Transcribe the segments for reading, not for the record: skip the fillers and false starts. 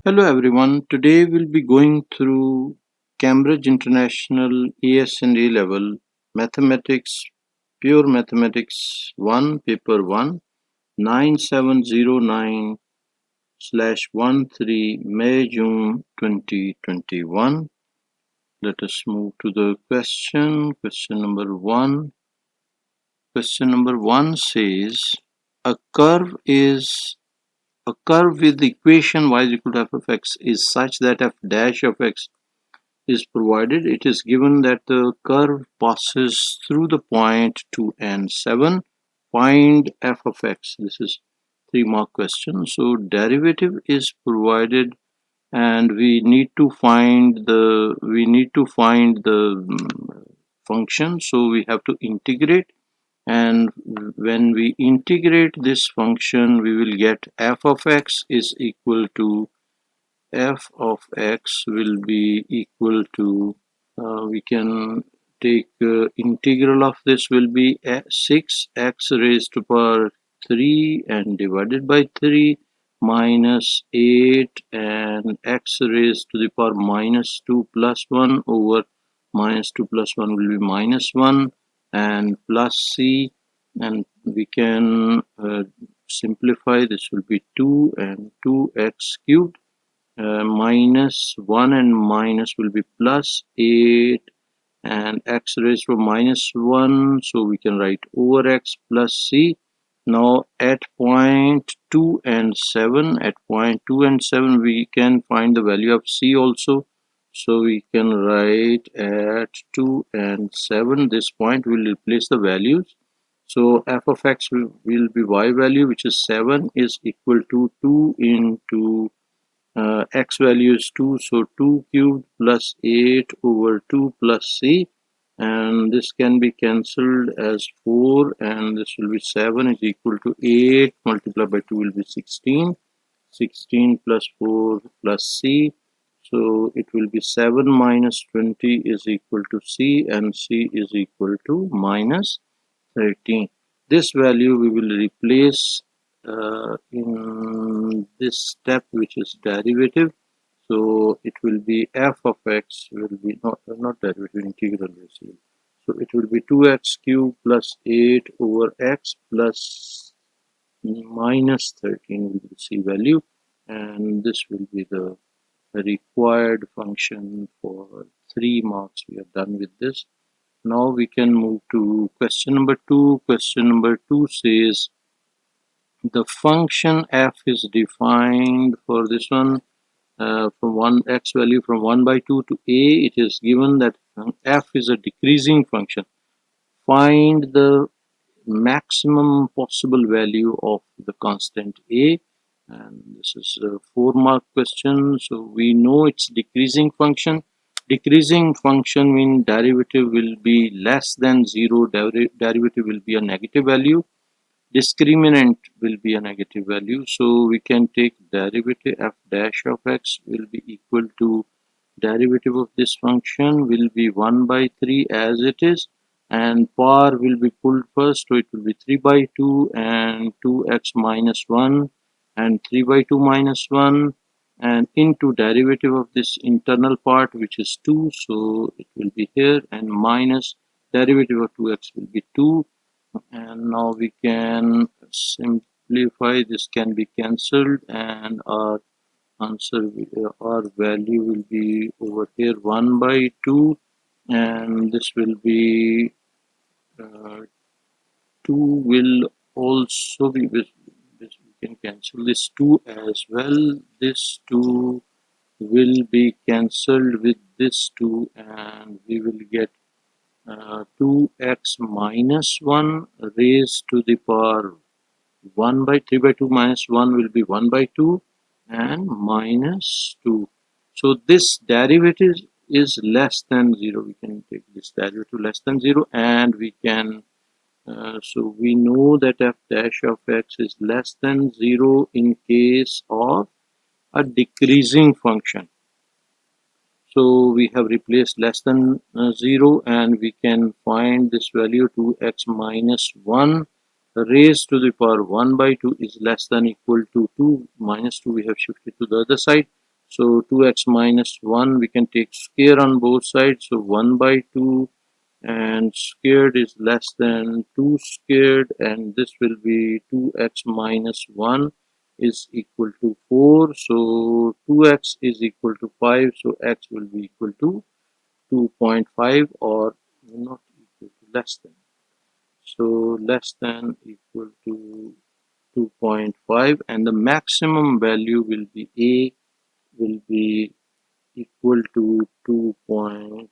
Hello everyone. Today we'll be going through Cambridge International AS and A level Mathematics, Pure Mathematics 1, Paper 1, 9709 slash 13 May June 2021. Let us move to the question. Question number 1. Question number 1 says a curve is a curve with the equation y is equal to f of x is such that f dash of x is provided. It is given that the curve passes through the point 2 and 7. Find f of x. This is 3-mark question. So derivative is provided, and we need to find the function. So we have to integrate, and when we integrate this function, we will get f of x is equal to f of x will be equal to we can take integral of this will be 6x raised to power 3 and divided by 3 minus 8 and x raised to the power minus 2 plus 1 over minus 2 plus 1 will be minus 1 and plus c, and we can simplify. This will be 2 and 2x cubed, minus 1 and minus will be plus 8 and x raised to minus 1, so we can write over x plus c. Now at point 2 and 7 we can find the value of c also, so we can write at 2 and 7 this point will replace the values. So f of x will be y value, which is 7, is equal to 2 into x value is 2, so 2 cubed plus 8 over 2 plus c, and this can be cancelled as 4, and this will be 7 is equal to 8 multiplied by 2 will be 16, 16 plus 4 plus c, so it will be 7 minus 20 is equal to c, and c is equal to minus 13. This value we will replace in this step, which is derivative. So it will be f of x will be not derivative, integral basically. So it will be 2x cubed plus 8 over x plus minus 13 will be the c value, and this will be the required function for 3 marks. We are done with this. Now we can move to question number 2. Question number 2 says the function f is defined for this one from 1 x value from 1 by 2 to a. It is given that f is a decreasing function. Find the maximum possible value of the constant a, and this is a 4-mark question. So we know it's decreasing function. Decreasing function means derivative will be less than 0, derivative will be a negative value, discriminant will be a negative value. So we can take derivative f dash of x will be equal to derivative of this function will be 1 by 3 as it is, and power will be pulled first, so it will be 3 by 2 and 2x minus 1 and 3 by 2 minus 1 and into derivative of this internal part, which is 2, so it will be here, and minus derivative of 2x will be 2, and now we can simplify. This can be cancelled, and our answer our value will be over here 1 by 2, and this will be 2 will also be we can cancel this 2 as well. This 2 will be cancelled with this 2, and we will get 2x minus 1 raised to the power 1 by 3 by 2 minus 1 will be 1 by 2 and minus 2. So this derivative is less than 0. We can take this derivative less than 0, and we can so we know that f dash of x is less than 0 in case of a decreasing function. So we have replaced less than 0, and we can find this value 2x minus 1 raised to the power 1 by 2 is less than equal to 2 minus 2 we have shifted to the other side. So 2x minus 1, we can take square on both sides. So 1 by 2, and squared is less than 2 squared, and this will be 2x minus 1 is equal to 4. So 2x is equal to 5. So x will be equal to 2.5, or not equal to, less than. So less than equal to 2.5, and the maximum value will be a will be equal to 2.1,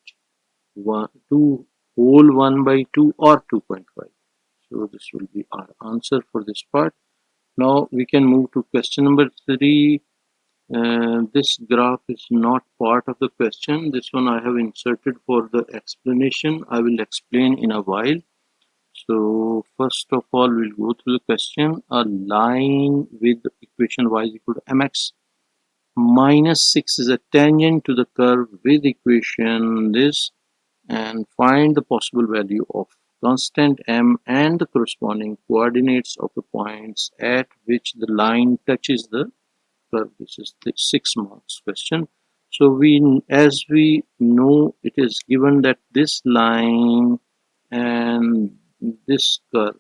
2 whole 1 by 2, or 2.5. So this will be our answer for this part. Now we can move to question number 3. This graph is not part of the question. This one I have inserted for the explanation. I will explain in a while. So first of all, we'll go through the question. A line with equation y is equal to mx minus 6 is a tangent to the curve with equation this, and find the possible value of constant m and the corresponding coordinates of the points at which the line touches the curve. This is the 6 marks question. So as we know, it is given that this line and this curve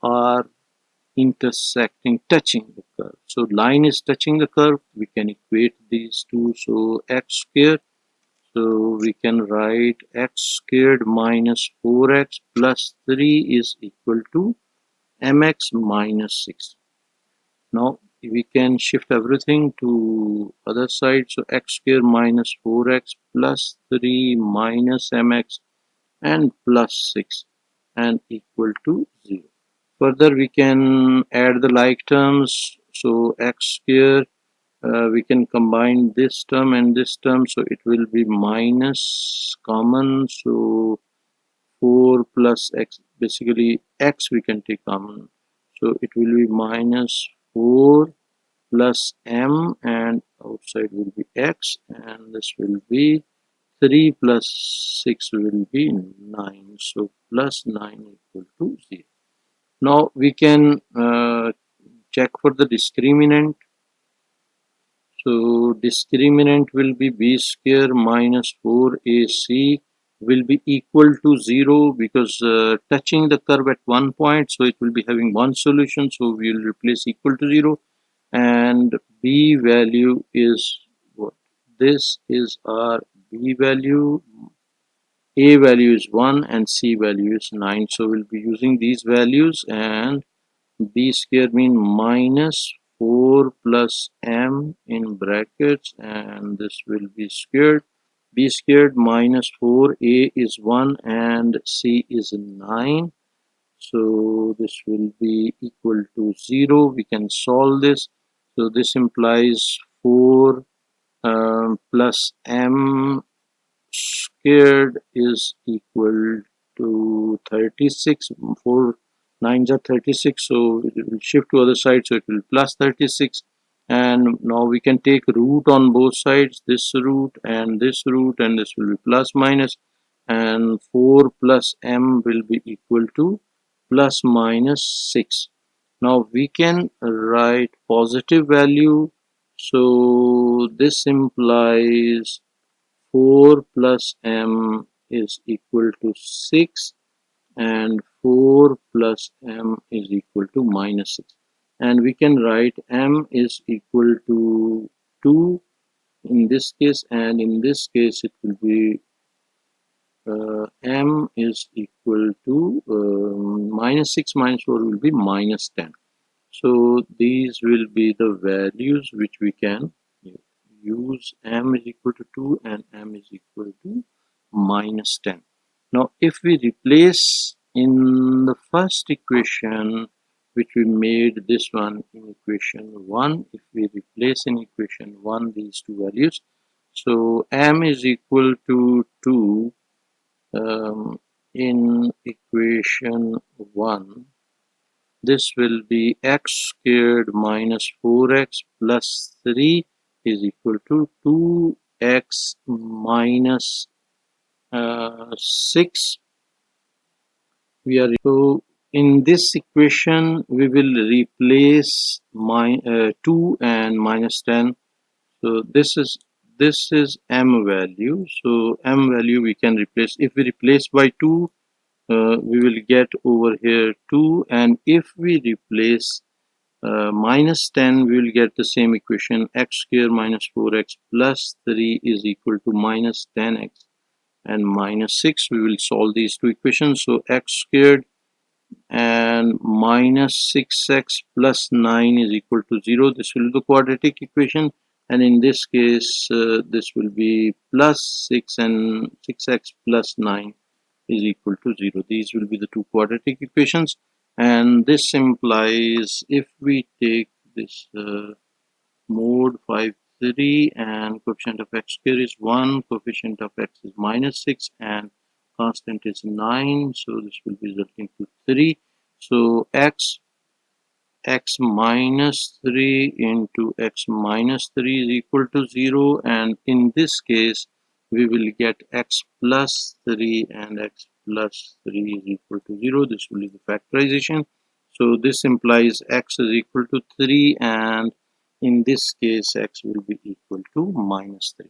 are intersecting, touching the curve. So line is touching the curve, we can equate these two. So x squared, so we can write x squared minus 4x plus 3 is equal to mx minus 6. Now we can shift everything to other side. So x squared minus 4x plus 3 minus mx and plus 6 and equal to 0. Further, we can add the like terms. So x square, we can combine this term and this term, so it will be minus common. So 4 plus x, basically x we can take common. So it will be minus 4 plus m, and outside will be x, and this will be 3 plus 6 will be 9. So plus 9 equal to 0. Now we can check for the discriminant. So discriminant will be b square minus 4ac will be equal to 0, because touching the curve at one point, so it will be having one solution, so we will replace equal to 0, and b value is what? This is our b value. A value is 1 and c value is 9. So we'll be using these values, and b square mean minus 4 plus m in brackets, and this will be squared. B squared minus 4, a is 1 and c is 9. So this will be equal to 0. We can solve this. So this implies 4 plus m squared is equal to 36. 4 9s are 36, so it will shift to other side, so it will plus 36. And now we can take root on both sides, this root and this root, and this will be plus minus, and 4 plus m will be equal to plus minus 6. Now we can write positive value, so this implies 4 plus m is equal to 6, and 4 plus m is equal to minus 6. And we can write m is equal to 2 in this case, and in this case it will be m is equal to minus 6 minus 4 will be minus 10. So these will be the values which we can use. M is equal to 2 and m is equal to minus 10. Now if we replace in the first equation which we made, this one in equation 1, if we replace in equation 1 these two values, so m is equal to 2 in equation 1, this will be x squared minus 4x plus 3 is equal to 2x minus 6. So in this equation we will replace 2 and minus 10. So this is m value. So m value we can replace. If we replace by 2, we will get over here 2, and if we replace minus 10, we will get the same equation. X square minus 4x plus 3 is equal to minus 10x and minus 6. We will solve these two equations. So x squared and minus 6x plus 9 is equal to 0. This will be the quadratic equation, and in this case this will be plus 6 and 6x plus 9 is equal to 0. These will be the two quadratic equations, and this implies if we take this mode 5 3 and coefficient of x square is 1, coefficient of x is minus 6, and constant is 9, so this will be resulting to 3. So x minus 3 into x minus 3 is equal to 0, and in this case we will get x plus 3 and x plus 3 is equal to 0. This will be the factorization. So this implies x is equal to 3, and in this case x will be equal to minus 3.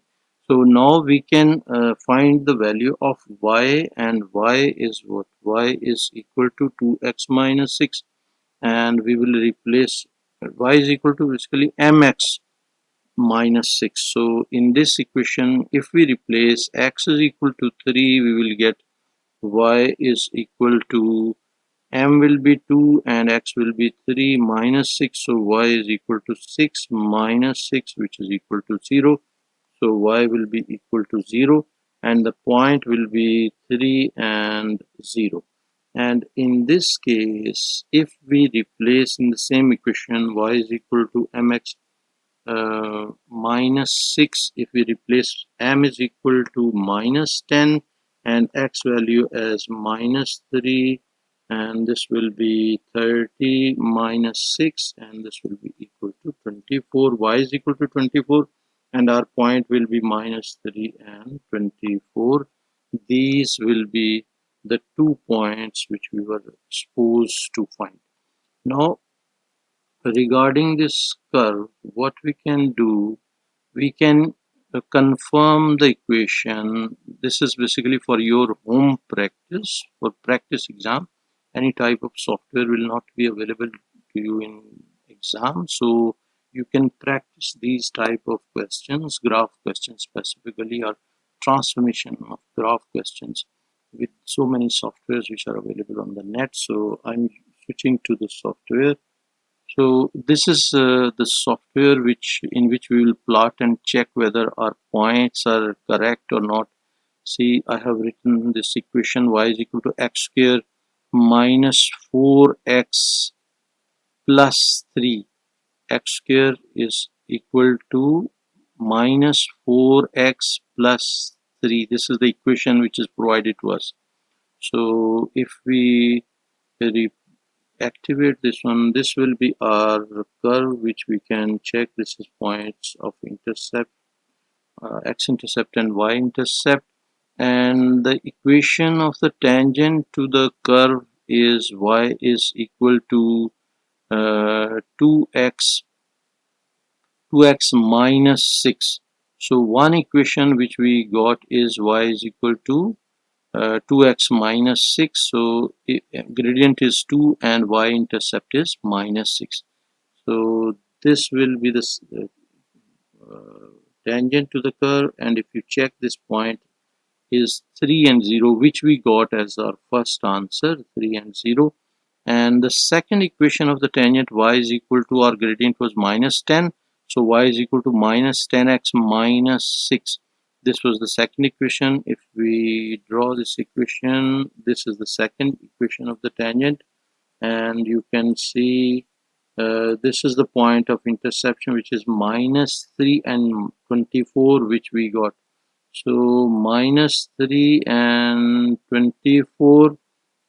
So now we can find the value of y, and y is what? Y is equal to 2x minus 6, and we will replace y is equal to basically mx minus 6. So in this equation, if we replace x is equal to 3, we will get y is equal to m will be 2 and x will be 3 minus 6. So y is equal to 6 minus 6, which is equal to 0. So y will be equal to 0, and the point will be 3 and 0. And in this case, if we replace in the same equation y is equal to mx minus 6, if we replace m is equal to minus 10 and x value as minus 3, and this will be 30 minus 6, and this will be equal to 24. Y is equal to 24, and our point will be minus 3 and 24. These will be the 2 points which we were supposed to find. Now regarding this curve, what we can do, we can confirm the equation. This is basically for your home practice, for practice exam. Any type of software will not be available to you in exam, so you can practice these type of questions, graph questions specifically, or transformation of graph questions with so many softwares which are available on the net. So I'm switching to the software. So this is the software in which we will plot and check whether our points are correct or not. See, I have written this equation y is equal to x square minus 4x plus 3. X square is equal to minus 4x plus 3. This is the equation which is provided to us. So if we activate this one, this will be our curve which we can check. This is points of intercept, x-intercept and y-intercept, and the equation of the tangent to the curve is y is equal to 2x minus 6. So one equation which we got is y is equal to 2x minus 6. So gradient is 2 and y-intercept is minus 6. So this will be the tangent to the curve, and if you check, this point is 3 and 0, which we got as our first answer, 3 and 0. And the second equation of the tangent y is equal to, our gradient was minus 10, so y is equal to minus 10x minus 6. This was the second equation. If we draw this equation, this is the second equation of the tangent, and you can see this is the point of interception, which is minus 3 and 24, which we got. So minus 3 and 24,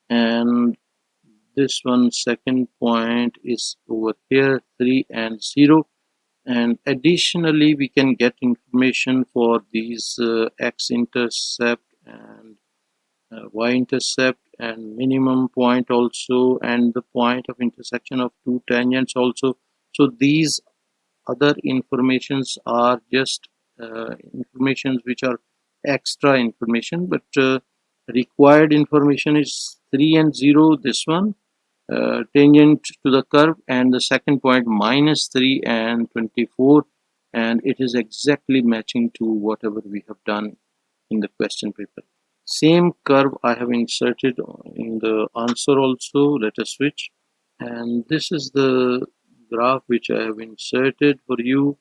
and this one second point is over here, 3 and 0. And additionally, we can get information for these x-intercept and y-intercept and minimum point also, and the point of intersection of two tangents also. So these other informations are just informations which are extra information, but required information is 3 and 0, this one, tangent to the curve, and the second point minus 3 and 24, and it is exactly matching to whatever we have done in the question paper. Same curve I have inserted in the answer also. Let us switch, and this is the graph which I have inserted for you,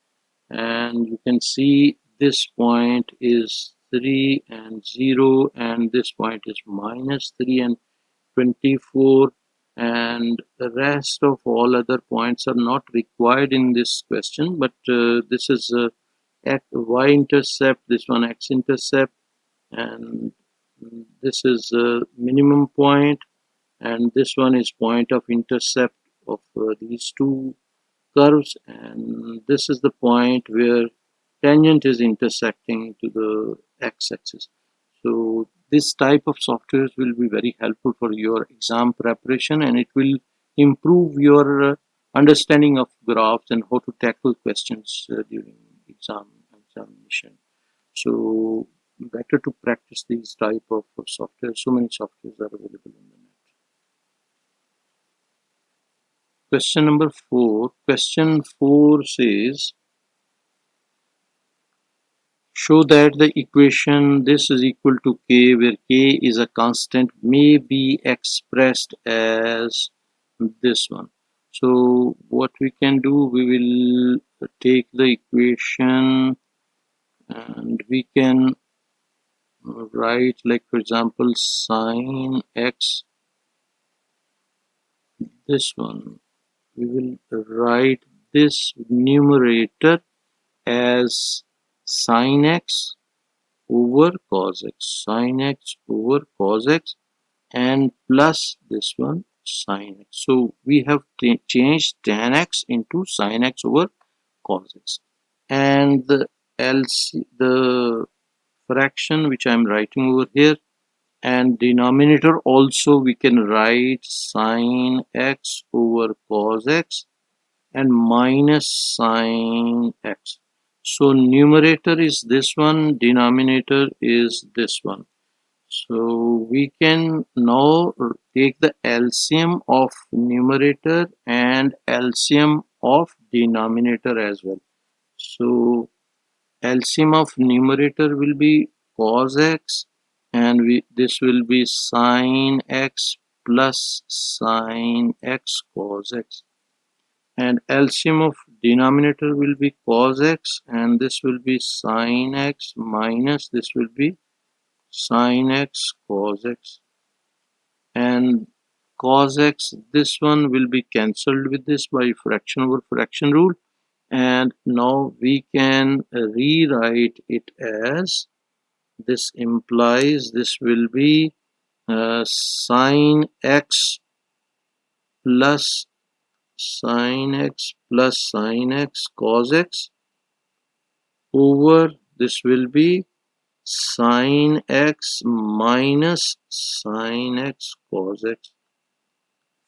and you can see this point is 3 and 0, and this point is minus 3 and 24, and the rest of all other points are not required in this question, but this is y-intercept, this one x-intercept, and this is minimum point, and this one is point of intercept of these two curves, and this is the point where tangent is intersecting to the x-axis. So this type of softwares will be very helpful for your exam preparation, and it will improve your understanding of graphs and how to tackle questions during examination. So better to practice these type of software. So many softwares are available in the net. Question number 4. Question 4 says, show that the equation this is equal to k, where k is a constant, may be expressed as this one. So what we can do, we will take the equation and we can write, like for example, sine x, this one. We will write this numerator as sine x over cos x, sine x over cos x, and plus this one sine x. So we have changed tan x into sine x over cos x, and the the fraction which I am writing over here, and denominator also we can write sine x over cos x and minus sine x. So numerator is this one, denominator is this one. So we can now take the LCM of numerator and LCM of denominator as well. So LCM of numerator will be cos x, and this will be sine x plus sine x cos x, and LCM of denominator will be cos x, and this will be sine x minus this will be sine x cos x, and cos x, this one will be cancelled with this by fraction over fraction rule, and now we can rewrite it as, this implies this will be sine x plus sine x plus sine x cos x over this will be sine x minus sine x cos x.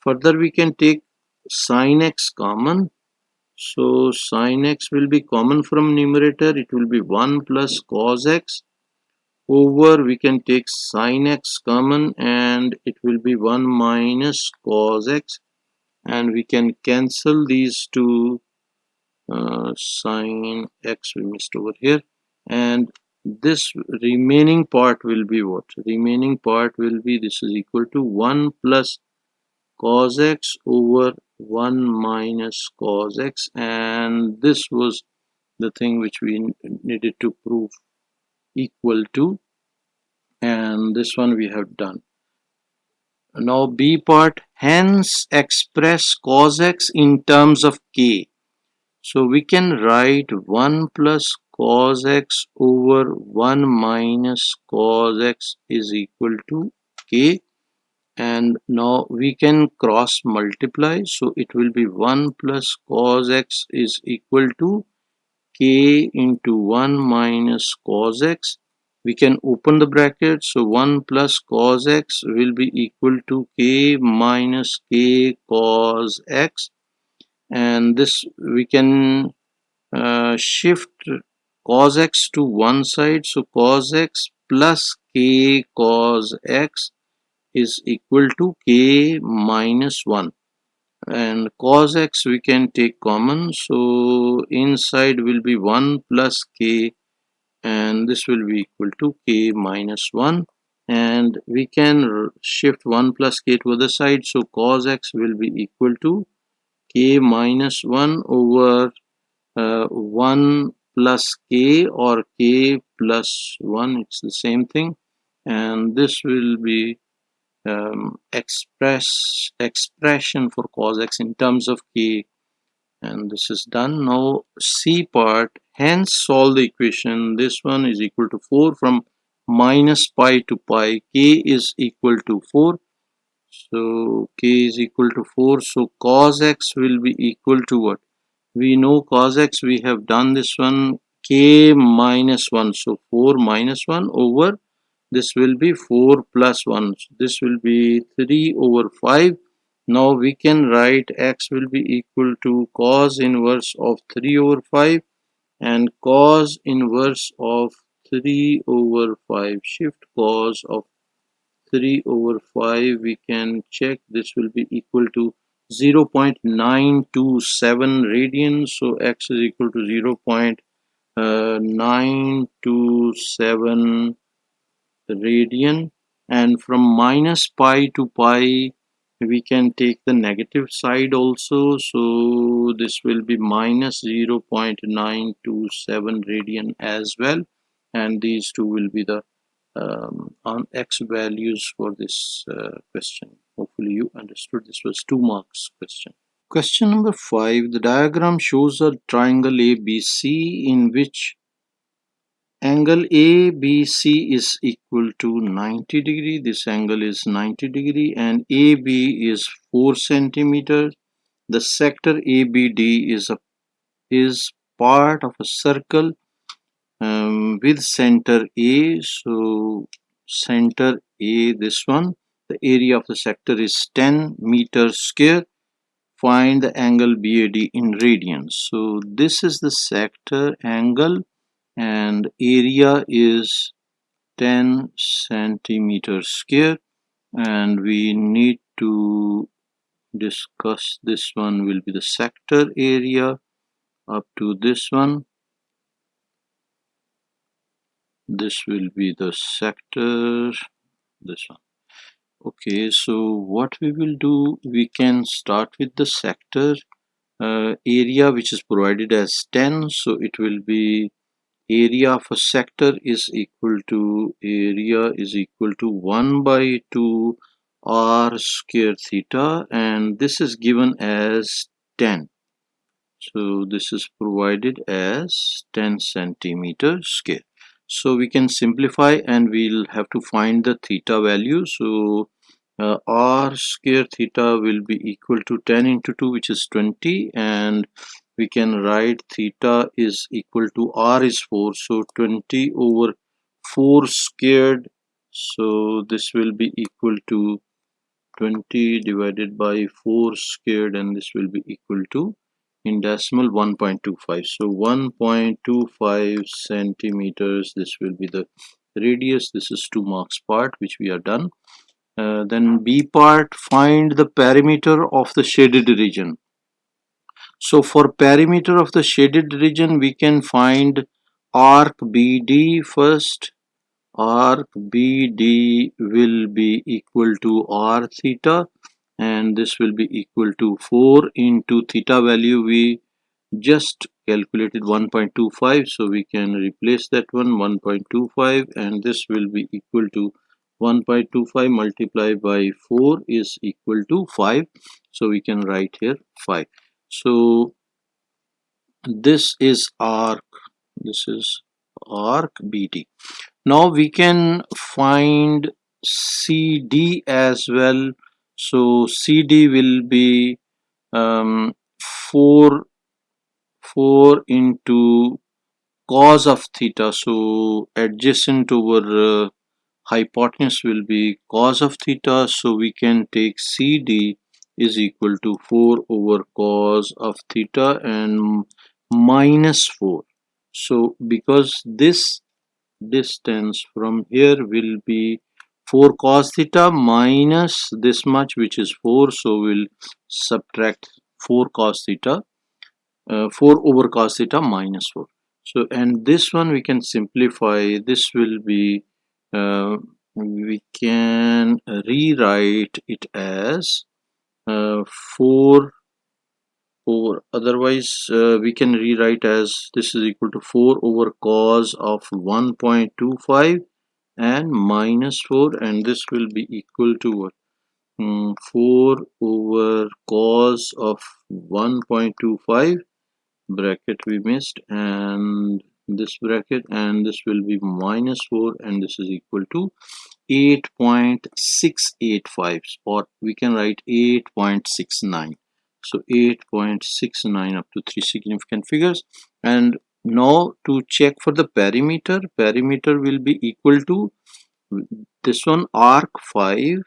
Further we can take sine x common, so sine x will be common from numerator, it will be 1 plus cos x over, we can take sine x common and it will be 1 minus cos x, and we can cancel these two sine x we missed over here, and this remaining part will be what? Remaining part will be, this is equal to 1 plus cos x over 1 minus cos x, and this was the thing which we needed to prove equal to, and this one we have done. Now B part, hence express cos x in terms of k. So we can write 1 plus cos x over 1 minus cos x is equal to k, and now we can cross multiply, so it will be 1 plus cos x is equal to k into 1 minus cos x. We can open the bracket, so 1 plus cos x will be equal to k minus k cos x, and this we can shift cos x to one side, so cos x plus k cos x is equal to k minus 1, and cos x we can take common, so inside will be 1 plus k, and this will be equal to k minus 1, and we can shift 1 plus k to other side, so cos x will be equal to k minus 1 over 1 plus k, or k plus 1, it's the same thing, and this will be expression for cos x in terms of k, and this is done. Now C part, hence solve the equation. This one is equal to 4 from minus pi to pi, k is equal to 4, so k is equal to 4, so cos x will be equal to what? We know cos x, we have done this one, k minus 1, so 4 minus 1 over, this will be 4 plus 1, so this will be 3 over 5. Now we can write x will be equal to cos inverse of 3 over 5 and cos inverse of 3 over 5. Shift cos of 3 over 5, we can check, this will be equal to 0.927 radians, so x is equal to 0.927 radian, and from minus pi to pi we can take the negative side also, so this will be minus 0.927 radian as well, and these two will be the on x values for this question. Hopefully you understood. This was 2 marks question. Question number 5. The diagram shows a triangle ABC in which angle ABC is equal to 90 degree. This angle is 90 degree and AB is 4 centimeters. The sector ABD is part of a circle with center A. So center A, this one, the area of the sector is 10 meters square. Find the angle BAD in radians. So this is the sector angle and area is 10 centimeters square, and we need to discuss this one will be the sector area up to this one. This will be the sector, this one. Okay, so what we will do, we can start with the sector area, which is provided as 10, so it will be area of a sector is equal to 1 by 2 r square theta, and this is given as 10, so this is provided as 10 centimeter square. So we can simplify and we'll have to find the theta value. So r square theta will be equal to 10 into 2, which is 20, and we can write theta is equal to r is 4, so 20 over 4 squared, so this will be equal to 20 divided by 4 squared, and this will be equal to, in decimal, 1.25, so 1.25 centimeters, this will be the radius. This is 2 marks part, which we are done. Then B part, find the perimeter of the shaded region. So for perimeter of the shaded region, we can find arc BD first. Arc BD will be equal to r theta, and this will be equal to 4 into theta value we just calculated 1.25, so we can replace that one 1.25, and this will be equal to 1.25 multiplied by 4 is equal to 5, so we can write here 5. So this is arc BD. Now we can find CD as well, so CD will be 4 into cos of theta, so adjacent over hypotenuse will be cos of theta, so we can take CD is equal to 4 over cos of theta, and minus 4. So because this distance from here will be 4 cos theta minus this much, which is 4, so we'll subtract 4 cos theta, 4 over cos theta minus 4. So, and this one we can simplify. This will be, we can rewrite it as 4 over, otherwise we can rewrite as this is equal to 4 over cos of 1.25 and minus 4, and this will be equal to what? 4 over cos of 1.25 bracket we missed, and this bracket, and this will be minus 4, and this is equal to 8.685, or we can write 8.69. So 8.69 up to 3 significant figures. And now to check for the perimeter will be equal to this one, arc 5,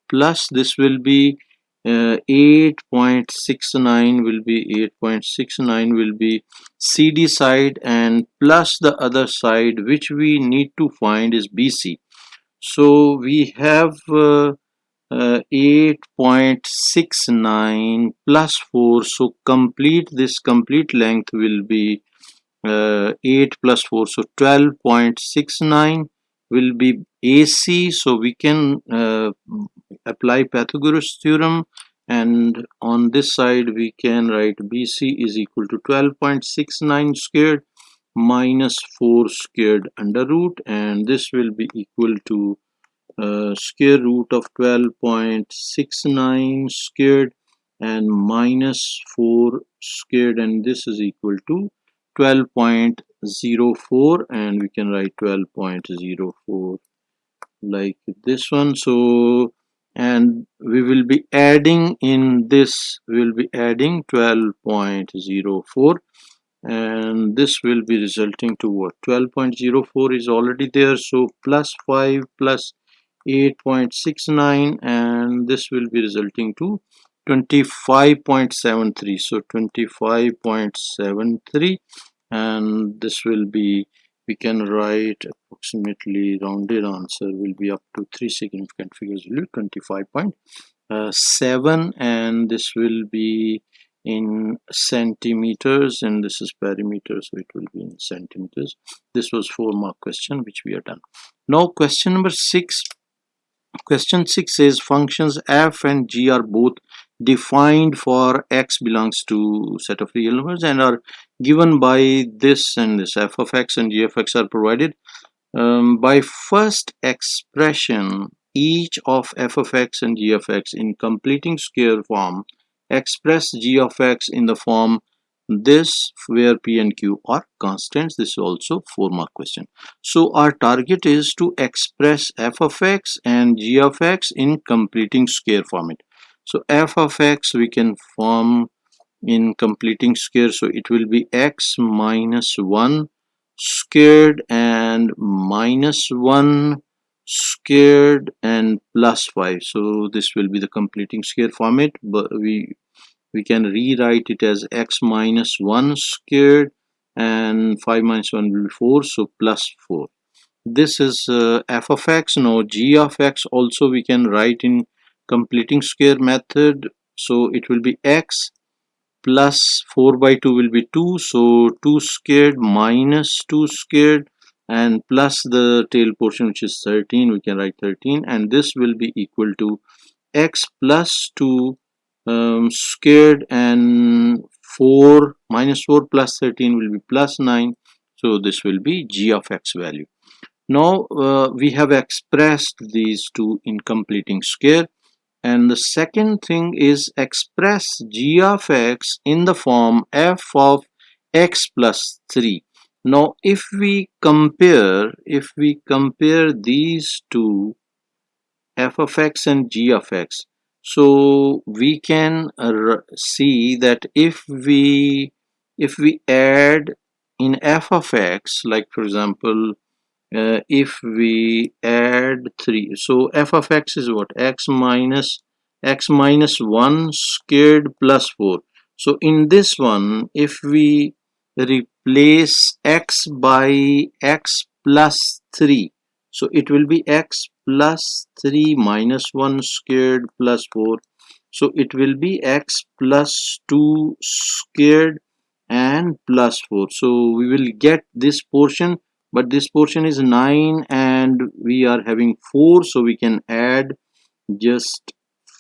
plus this will be 8.69 will be 8.69 will be CD side, and plus the other side which we need to find is BC. So we have 8.69 plus 4, so this complete length will be 8 plus 4, so 12.69 will be AC. So we can apply Pythagoras theorem, and on this side we can write BC is equal to 12.69 squared minus 4 squared under root, and this will be equal to square root of 12.69 squared and minus 4 squared, and this is equal to 12.04, and we can write 12.04 like this one. So, and we will be adding in this, we will be adding 12.04, and this will be resulting to what? 12.04 is already there, so plus 5 plus 8.69, and this will be resulting to 25.73. So 25.73, and this will be, we can write approximately rounded answer will be up to 3 significant figures will be 25.7, and this will be in centimeters, and this is perimeter, so it will be in centimeters. This was 4-mark question which we are done. Now question number 6. Question 6 says functions f and g are both defined for x belongs to set of real numbers and are given by this and this. F of x and g of x are provided by first expression. Each of f of x and g of x in completing square form express g of x in the form this, where p and q are constants. This is also 4-mark question. So our target is to express f of x and g of x in completing square format. So f of x we can form in completing square, so it will be x minus 1 squared and minus 1 squared and plus 5. So this will be the completing square format, but we can rewrite it as x minus 1 squared and 5 minus 1 will be 4, so plus 4. This is f of x. Now g of x also we can write in completing square method, so it will be x plus 4 by 2 will be 2, so 2 squared minus 2 squared and plus the tail portion which is 13, we can write 13, and this will be equal to x plus 2 squared and 4 minus 4 plus 13 will be plus 9, so this will be g of x value. Now we have expressed these two in completing square, and the second thing is express g of x in the form f of x plus 3. Now if we compare these two, f of x and g of x, so we can see that if we add in f of x, like for example if we add 3, so f of x is what? X minus 1 squared plus 4. So in this one, if we replace x by x plus 3. So it will be x plus 3 minus 1 squared plus 4. So it will be x plus 2 squared and plus 4. So we will get this portion, but this portion is 9 and we are having 4, so we can add just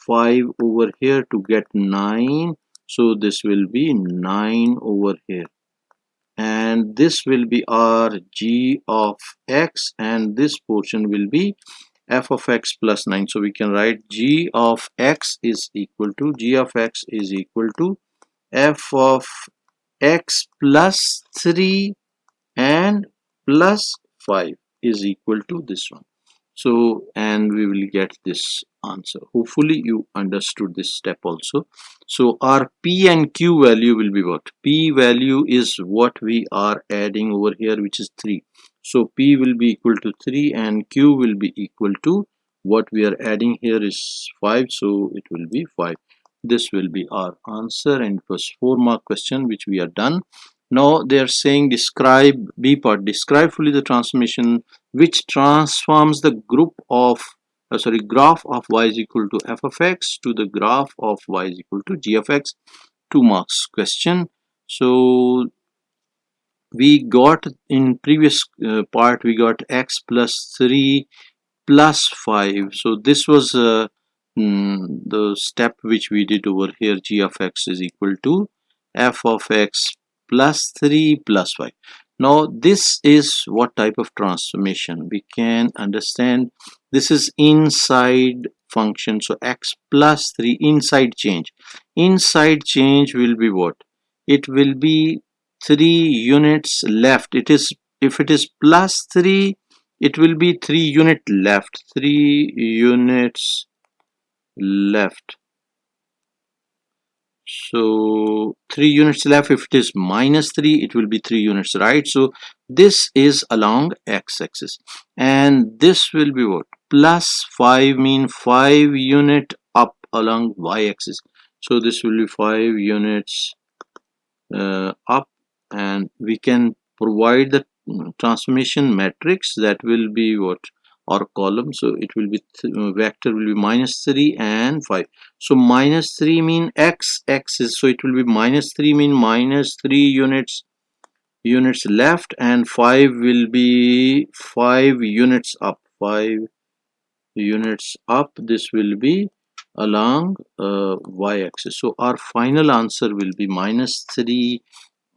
5 over here to get 9. So this will be 9 over here, and this will be our g of x, and this portion will be f of x plus 9. So we can write g of x is equal to f of x plus 3 and plus 5 is equal to this one. So, and we will get this answer. Hopefully you understood this step also. So our p and q value will be what? P value is what we are adding over here, which is 3. So p will be equal to 3 and q will be equal to what we are adding here is 5. So it will be 5. This will be our answer, and it was 4-mark question which we are done. Now they are saying describe B part, describe fully the transformation which transforms the graph of y is equal to f of x to the graph of y is equal to g of x. 2 marks question. So we got in previous part we got x plus 3 plus 5. So this was the step which we did over here. G of x is equal to f of x plus 3 plus 5. Now this is what type of transformation we can understand. This is inside function, so x plus 3 inside change. Inside change will be what? It will be 3 units left. It is, if it is plus 3, it will be 3 unit left, 3 units left. So 3 units left. If it is minus 3, it will be 3 units right. So this is along x-axis, and this will be what? Plus 5 mean 5 unit up along y-axis. So this will be 5 units up, and we can provide the transformation matrix that will be what, or column. So it will be vector will be minus 3 and 5. So minus 3 mean x axis, so it will be minus 3 mean minus 3 units left, and 5 will be 5 units up, 5 units up. This will be along y-axis. So our final answer will be minus 3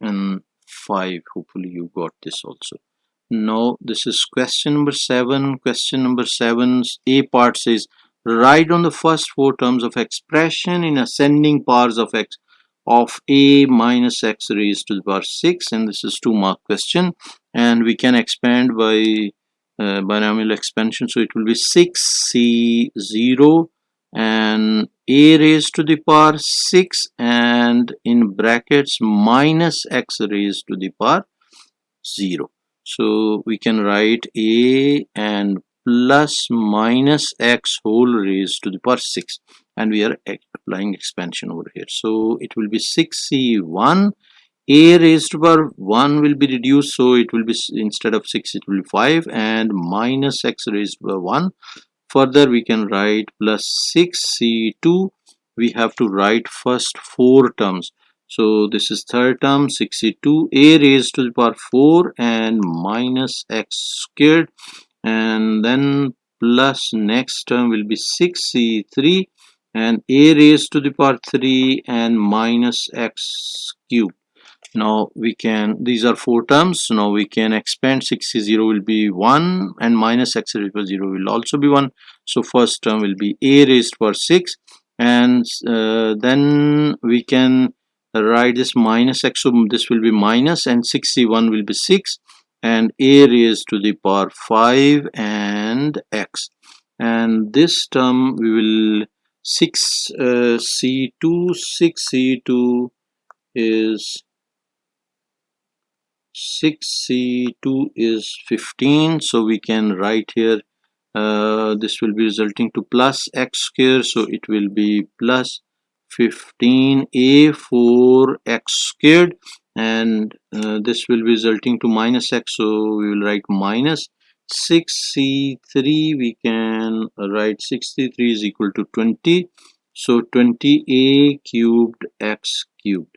and 5. Hopefully you got this also. Now this is question number 7. Question number 7's A part says write on the first 4 terms of expression in ascending powers of x of a minus x raised to the power 6, and this is 2-mark question, and we can expand by binomial expansion. So it will be 6c0 and a raised to the power 6 and in brackets minus x raised to the power 0. So we can write a and plus minus x whole raised to the power 6, and we are applying expansion over here. So it will be 6c1, a raised to power 1 will be reduced, so it will be, instead of 6 it will be 5, and minus x raised to power 1. Further we can write plus 6c2. We have to write first 4 terms. So this is third term, 62, a raised to the power 4 and minus x squared, and then plus next term will be 6c3 and a raised to the power 3 and minus x cubed. Now we can, these are 4 terms, so now we can expand. 6c0 will be 1 and minus x raised to 0 will also be 1. So first term will be a raised to power 6, and then we can write this minus x, so this will be minus, and 6c1 will be 6 and a raised to the power 5 and x, and this term we will 6c2 is 6c2 is 15, so we can write here this will be resulting to plus x square, so it will be plus 15a4 x squared, and this will be resulting to minus x, so we will write minus 6c3. We can write 63 is equal to 20, so 20a cubed x cubed,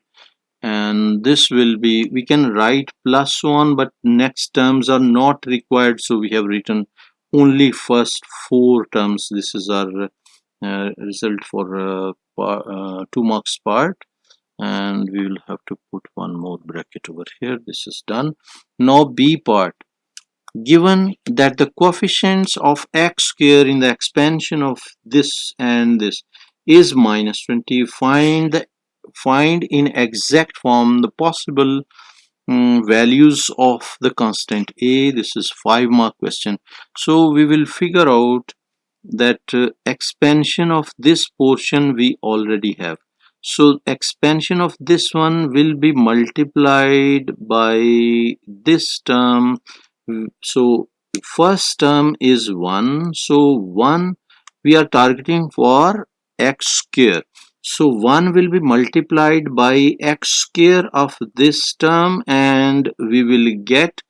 and this will be, we can write plus 1, but next terms are not required, so we have written only first four terms. This is our result for 2 marks part, and we will have to put one more bracket over here. This is done. Now B part. Given that the coefficients of x square in the expansion of this and this is minus 20, find in exact form the possible values of the constant a. This is 5-mark question. So we will figure out that expansion of this portion we already have. So expansion of this one will be multiplied by this term. So first term is 1. So 1 we are targeting for x square. So 1 will be multiplied by x square of this term, and we will get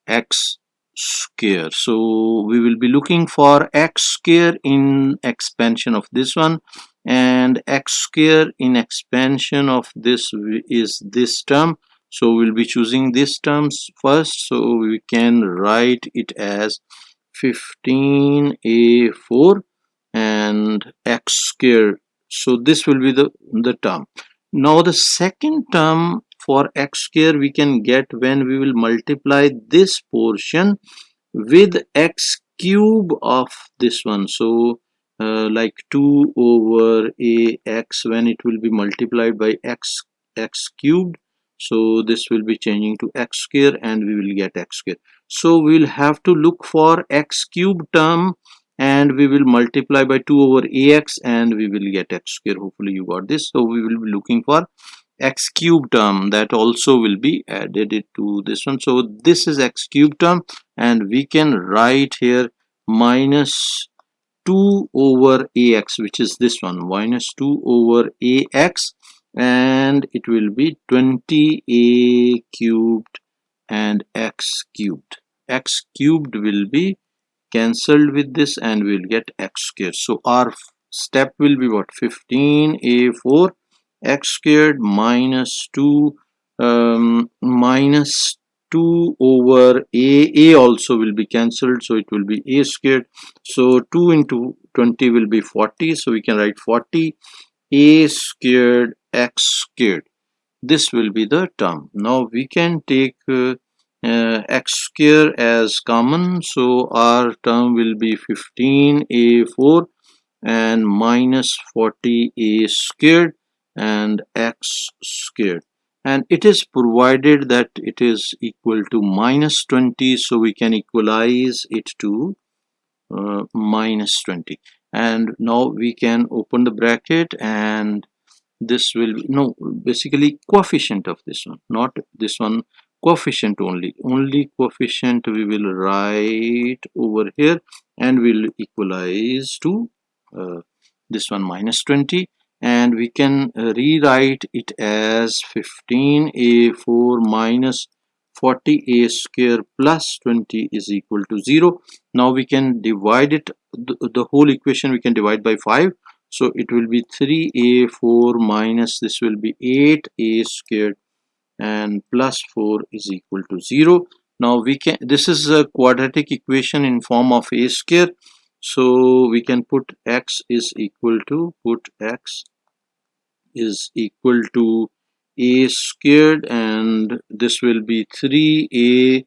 x square. So we will be looking for x square in expansion of this one, and x square in expansion of this is this term. So we'll be choosing this terms first, so we can write it as 15a4 and x square. So this will be the term. Now the second term for x square we can get when we will multiply this portion with x cube of this one. So like 2 over ax, when it will be multiplied by x cubed, so this will be changing to x square and we will get x square. So we will have to look for x cube term, and we will multiply by 2 over ax and we will get x square. Hopefully you got this. So we will be looking for x cube term, that also will be added to this one. So this is x cube term, and we can write here minus 2 over ax, which is this one, minus 2 over ax, and it will be 20a cubed and x cubed. X cubed will be cancelled with this and we'll get x squared. So our step will be what? 15a4 x squared minus 2 minus 2 over a also will be cancelled, so it will be a squared. So 2 into 20 will be 40, so we can write 40 a squared x squared. This will be the term. Now we can take x square as common, so our term will be 15a4 and minus 40a squared and x squared, and it is provided that it is equal to minus 20, so we can equalize it to minus 20. And now we can open the bracket, and this will be, no, basically coefficient of this one, not this one, coefficient only coefficient we will write over here, and we'll equalize to this one minus 20, and we can rewrite it as 15a4 minus 40a square plus 20 is equal to 0. Now we can divide it, the whole equation we can divide by 5. So it will be 3a4 minus, this will be 8a squared, and plus 4 is equal to 0. Now we can, this is a quadratic equation in form of a square, so we can put x is equal to, a squared, and this will be 3x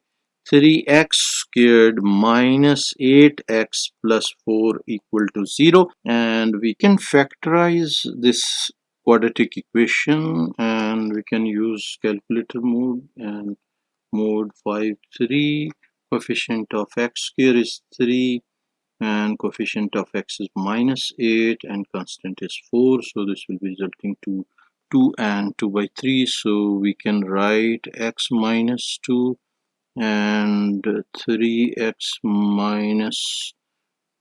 squared minus 8x plus 4 equal to 0, and we can factorize this quadratic equation, and we can use calculator mode, and mode 5 3, coefficient of x square is 3 and coefficient of x is minus 8 and constant is 4, so this will be resulting to 2 and 2 by 3, so we can write x minus 2 and 3x minus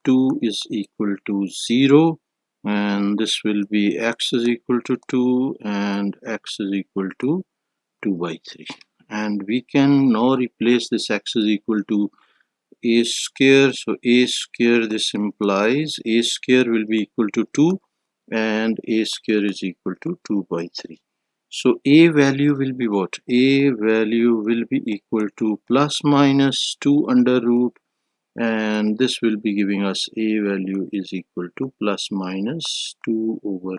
2 is equal to 0, and this will be x is equal to 2 and x is equal to 2 by 3. And we can now replace this x is equal to a square. So a square, this implies a square will be equal to 2 and a square is equal to 2 by 3. So a value will be what? A value will be equal to plus minus 2 under root, and this will be giving us a value is equal to plus minus 2 over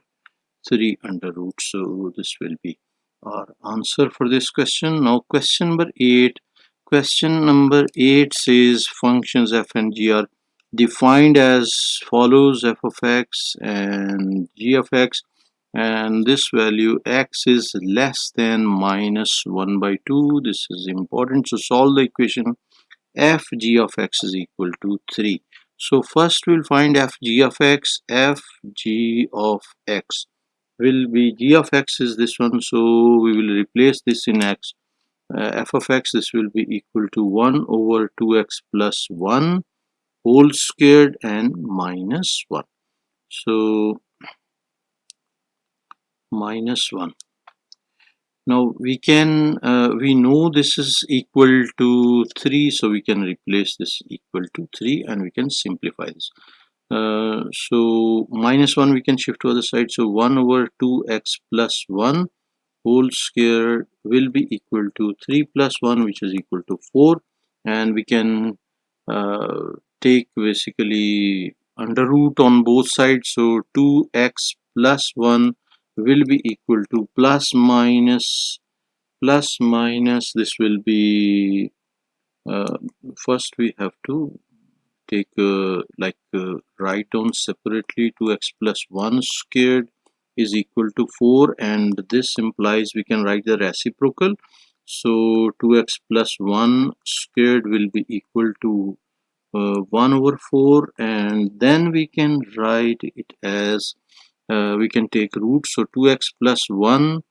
3 under root. So this will be our answer for this question. Now question number 8. Question number 8 says functions f and g are defined as follows: f of x and g of x, and this value x is less than minus 1 by 2. This is important. So solve the equation f g of x is equal to 3. So first we'll find f g of x. F g of x will be, g of x is this one, so we will replace this in x. F of x, this will be equal to 1 over 2x plus 1 whole squared and minus 1. So minus 1. Now we can we know this is equal to 3, so we can replace this equal to 3 and we can simplify this. So minus 1 we can shift to other side, so 1 over 2x plus 1 whole square will be equal to 3 plus 1, which is equal to 4, and we can take basically under root on both sides. So 2x plus 1 will be equal to plus minus this will be first we have to take write down separately 2x plus 1 squared is equal to 4, and this implies we can write the reciprocal. So 2x plus 1 squared will be equal to 1 over 4, and then we can write it as we can take root. So 2x plus 1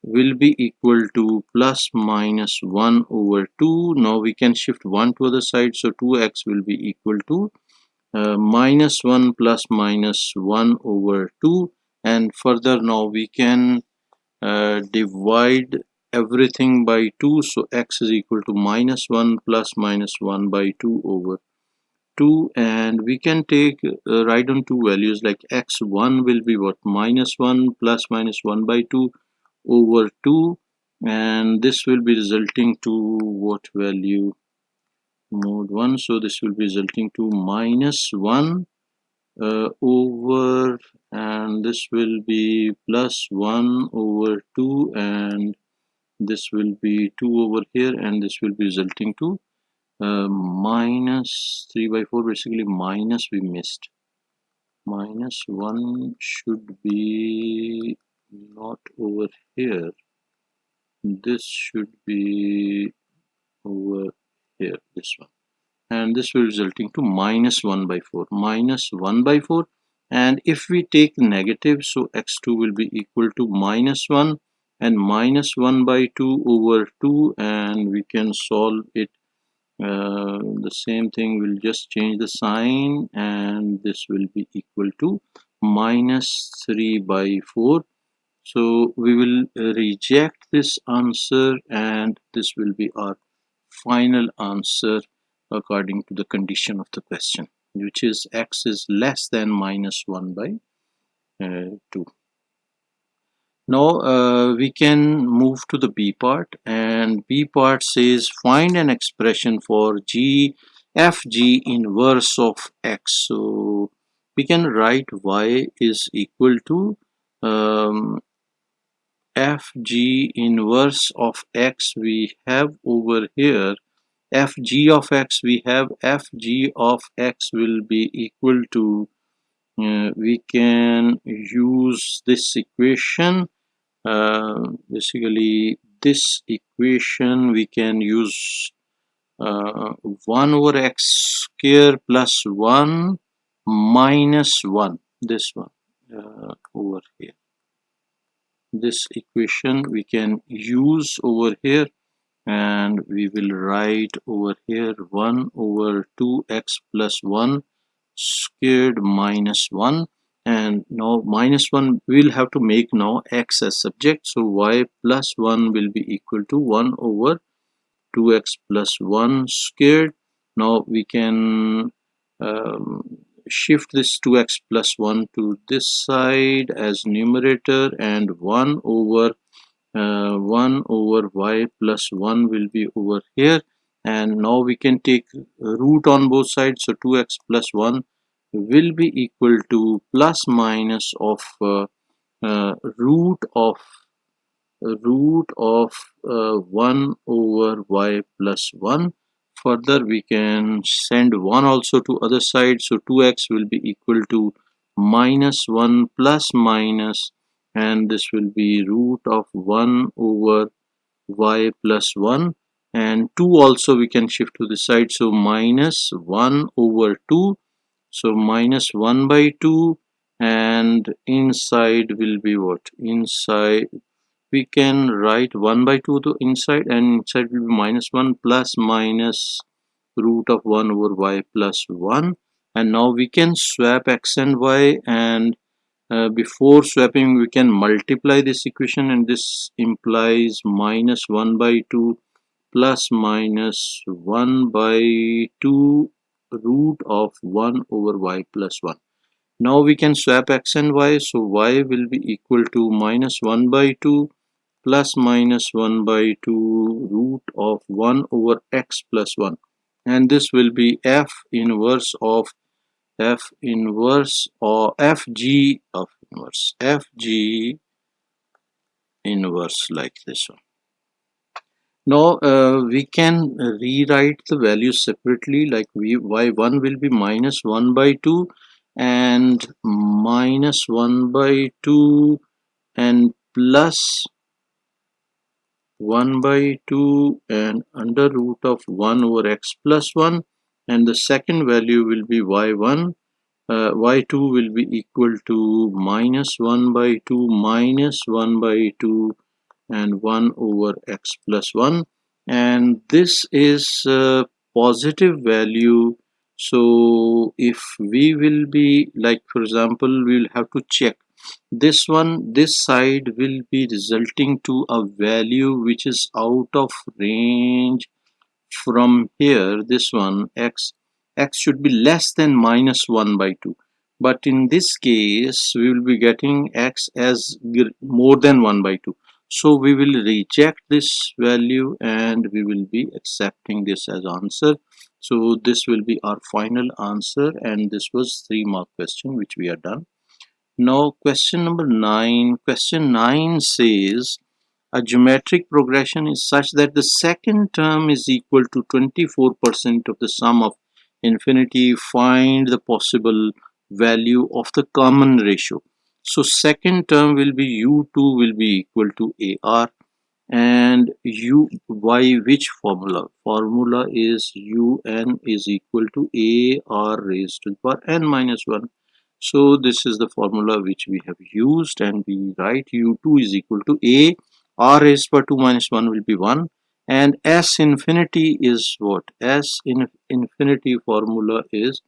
will be equal to plus minus 1 over 2. Now we can shift 1 to other side, so 2x will be equal to minus 1 plus minus 1 over 2, and further now we can divide everything by 2, so x is equal to minus 1 plus minus 1 by 2 over 2, and we can take write down two values, like x1 will be what, minus 1 plus minus 1 by 2 over 2, and this will be resulting to what value, mode 1, so this will be resulting to minus 1 over, and this will be plus 1 over 2, and this will be 2 over here, and this will be resulting to minus 3 by 4. Basically minus we missed, minus 1 should be not over here, this should be over here, this one, and this will resulting to minus 1 by 4, minus 1 by 4. And if we take negative, so x2 will be equal to minus 1 and minus 1 by 2 over 2, and we can solve it the same thing, we'll just change the sign, and this will be equal to minus 3 by 4. So we will reject this answer, and this will be our final answer according to the condition of the question, which is x is less than minus 1 by 2. Now we can move to the B part, and B part says find an expression for g fg inverse of x. So we can write y is equal to fg inverse of x. We have over here fg of x, we have fg of x will be equal to we can use this equation. Basically this equation we can use 1 over x square plus 1 minus 1, this one over here. This equation we can use over here, and we will write over here 1 over 2x plus 1 squared minus 1, and now minus 1 we'll have to make now x as subject, so y plus 1 will be equal to 1 over 2x plus 1 squared. Now we can um, shift this 2x plus 1 to this side as numerator, and 1 over y plus 1 will be over here, and now we can take root on both sides, so 2x plus 1 will be equal to plus minus of uh, root of root of 1 over y plus 1. Further we can send 1 also to other side, so 2x will be equal to minus 1 plus minus, and this will be root of 1 over y plus 1, and 2 also we can shift to the side, so minus 1 over 2, so minus 1 by 2, and inside will be what? Inside we can write 1 by 2 to inside, and inside will be minus 1 plus minus root of 1 over y plus 1. And now we can swap x and y, and before swapping we can multiply this equation, and this implies minus 1 by 2 plus minus 1 by 2 root of 1 over y plus 1. Now we can swap x and y, so y will be equal to minus 1 by 2 plus minus 1 by 2 root of 1 over x plus 1, and this will be f inverse of fg of inverse fg inverse, like this one. Now we can rewrite the values separately, like y1 will be minus 1 by 2 and minus 1 by 2 and plus 1 by 2 and under root of 1 over x plus 1, and the second value will be y1. Y2 will be equal to minus 1 by 2 minus 1 by 2 and 1 over x plus 1, and this is a positive value. So if we will be, like for example, we will have to check this one, this side will be resulting to a value which is out of range. From here, this one x should be less than minus 1 by 2, but in this case we will be getting x as more than 1 by 2, so we will reject this value and we will be accepting this as answer. So this will be our final answer, and this was 3-mark question which we are done. Now question number 9. Question 9 says a geometric progression is such that the second term is equal to 24% of the sum of infinity. Find the possible value of the common ratio. So second term will be u2 will be equal to ar, and u by which formula? Formula is un is equal to ar raised to the power n minus 1. So this is the formula which we have used, and we write u2 is equal to a r raised by 2 minus 1 will be 1, and s infinity is what? S infinity formula is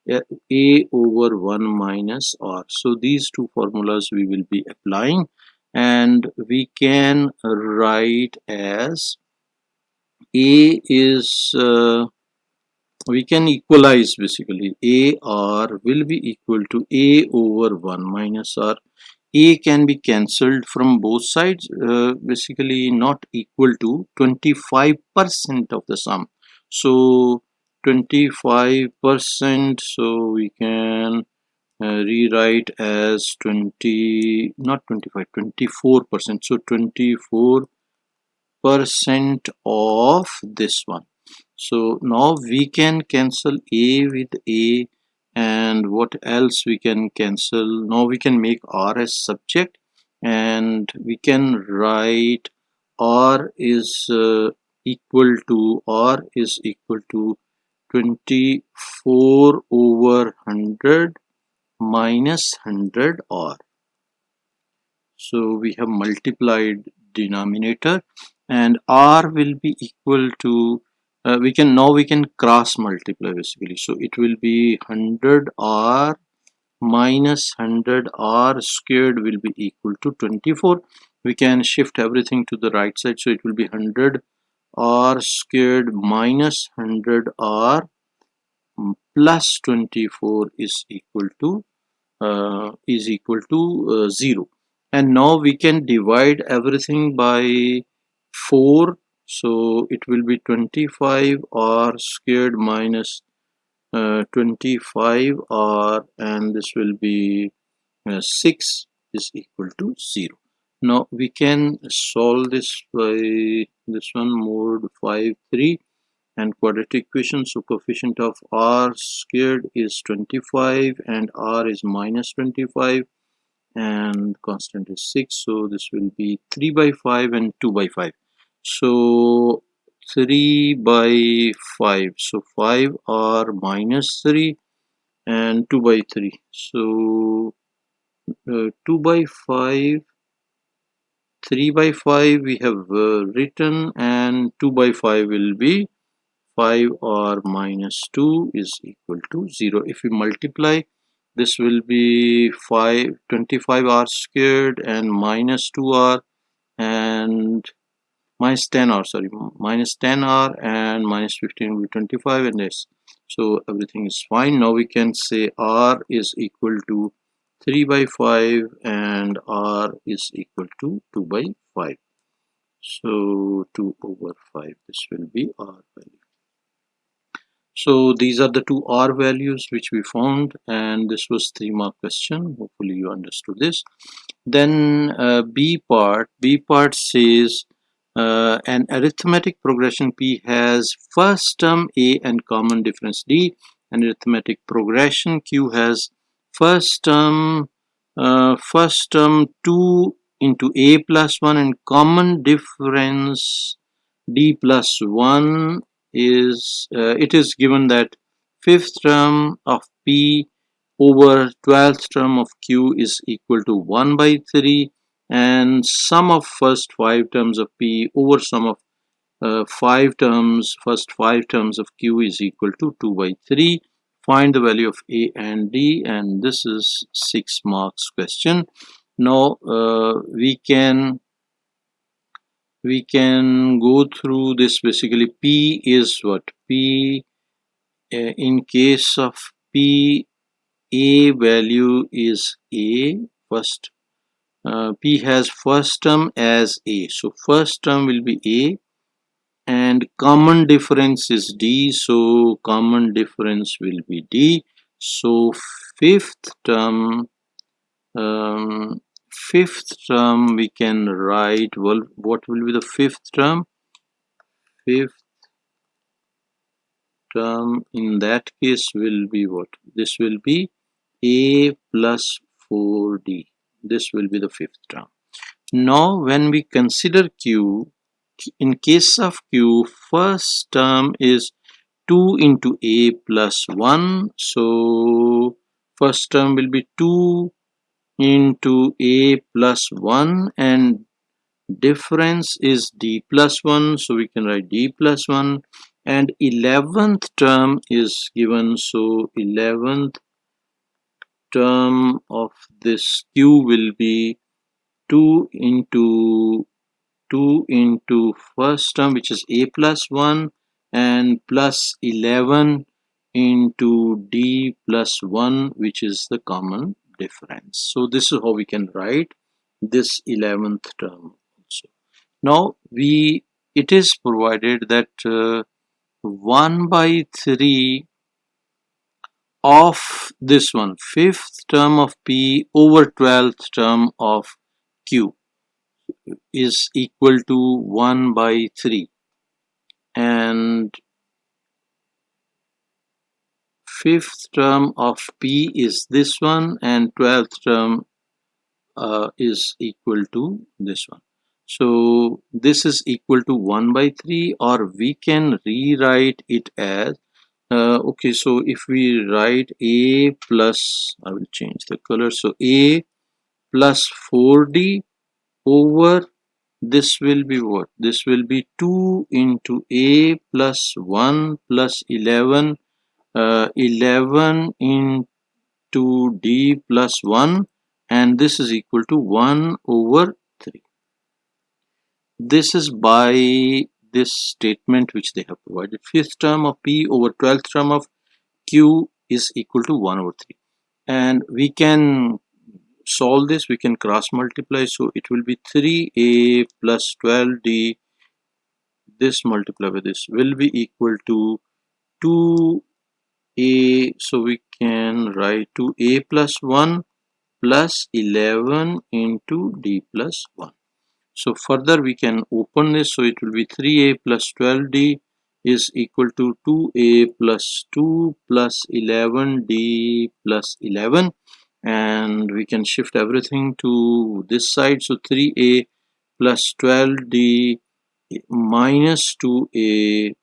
a over 1 minus r. So these two formulas we will be applying, and we can write as a is we can equalize basically a r will be equal to a over 1 minus r. A can be cancelled from both sides, basically not equal to 25% of the sum. So 25%, so we can rewrite as 20, not 25, 24%. So 24% of this one. So now we can cancel a with a, and what else we can cancel? Now we can make r as subject, and we can write r is equal to 24 over 100 minus 100 r. So we have multiplied denominator, and r will be equal to we can cross multiply basically, so it will be 100 r minus 100 r squared will be equal to 24. We can shift everything to the right side, so it will be 100 r squared minus 100 r plus 24 is equal to 0. And now we can divide everything by 4, so it will be 25 r squared minus 25 r, and this will be 6 is equal to 0. Now we can solve this by this one, mode 5 3 and quadratic equation. So coefficient of r squared is 25 and r is minus 25 and constant is 6, so this will be 3 by 5 and 2 by 5. So 3 by 5, so 5 r minus 3 and 2 by 3, so 2 by 5, 3 by 5 we have written, and 2 by 5 will be 5 r minus 2 is equal to 0. If we multiply, this will be 25 r squared and minus 2 r and minus 10 r, sorry, minus 10 r and minus 15 will be 25, and this, so everything is fine. Now we can say r is equal to 3 by 5 and r is equal to 2 by 5. So 2 over 5, this will be r value. So these are the two r values which we found, and this was 3-mark question. Hopefully you understood this. Then B part says an arithmetic progression P has first term A and common difference D. An arithmetic progression Q has first term 2 into A plus 1 and common difference D plus 1 is it is given that fifth term of P over 12th term of Q is equal to 1 by 3, and sum of first 5 terms of P over sum of first 5 terms of Q is equal to 2 by 3. Find the value of A and D, and this is 6 marks question. Now we can go through this. Basically, P is what? P in case of P, A value is A first. P has first term as A, so first term will be A, and common difference is D, so common difference will be D. So fifth term we can write, well, what will be the fifth term? Fifth term in that case will be what? This will be A plus 4D. This will be the fifth term. Now when we consider Q, in case of Q, first term is 2 into A plus 1, so first term will be 2 into A plus 1, and difference is D plus 1, so we can write D plus 1, and 11th term is given, so 11th term of this Q will be 2 into first term, which is A plus 1, and plus 11 into D plus 1, which is the common difference. So this is how we can write this 11th term also. Now it is provided that 1 by 3 of this one, fifth term of P over 12th term of Q, is equal to 1 by 3, and fifth term of P is this one, and 12th term is equal to this one. So this is equal to 1 by 3, or we can rewrite it as okay, so if we write A plus, I will change the color, so A plus 4D over, this will be what? This will be 2 into A plus 1 plus 11, 11 into to d plus 1, and this is equal to 1 over 3. This is by this statement which they have provided. Fifth term of p over 12th term of q is equal to 1 over 3. And we can solve this, we can cross multiply, so it will be 3a plus 12d, this multiplied by this will be equal to 2a, so we can write 2a plus 1 plus 11 into d plus 1. So further we can open this, so it will be 3a plus 12d is equal to 2a plus 2 plus 11d plus 11, and we can shift everything to this side, so 3a plus 12d minus 2a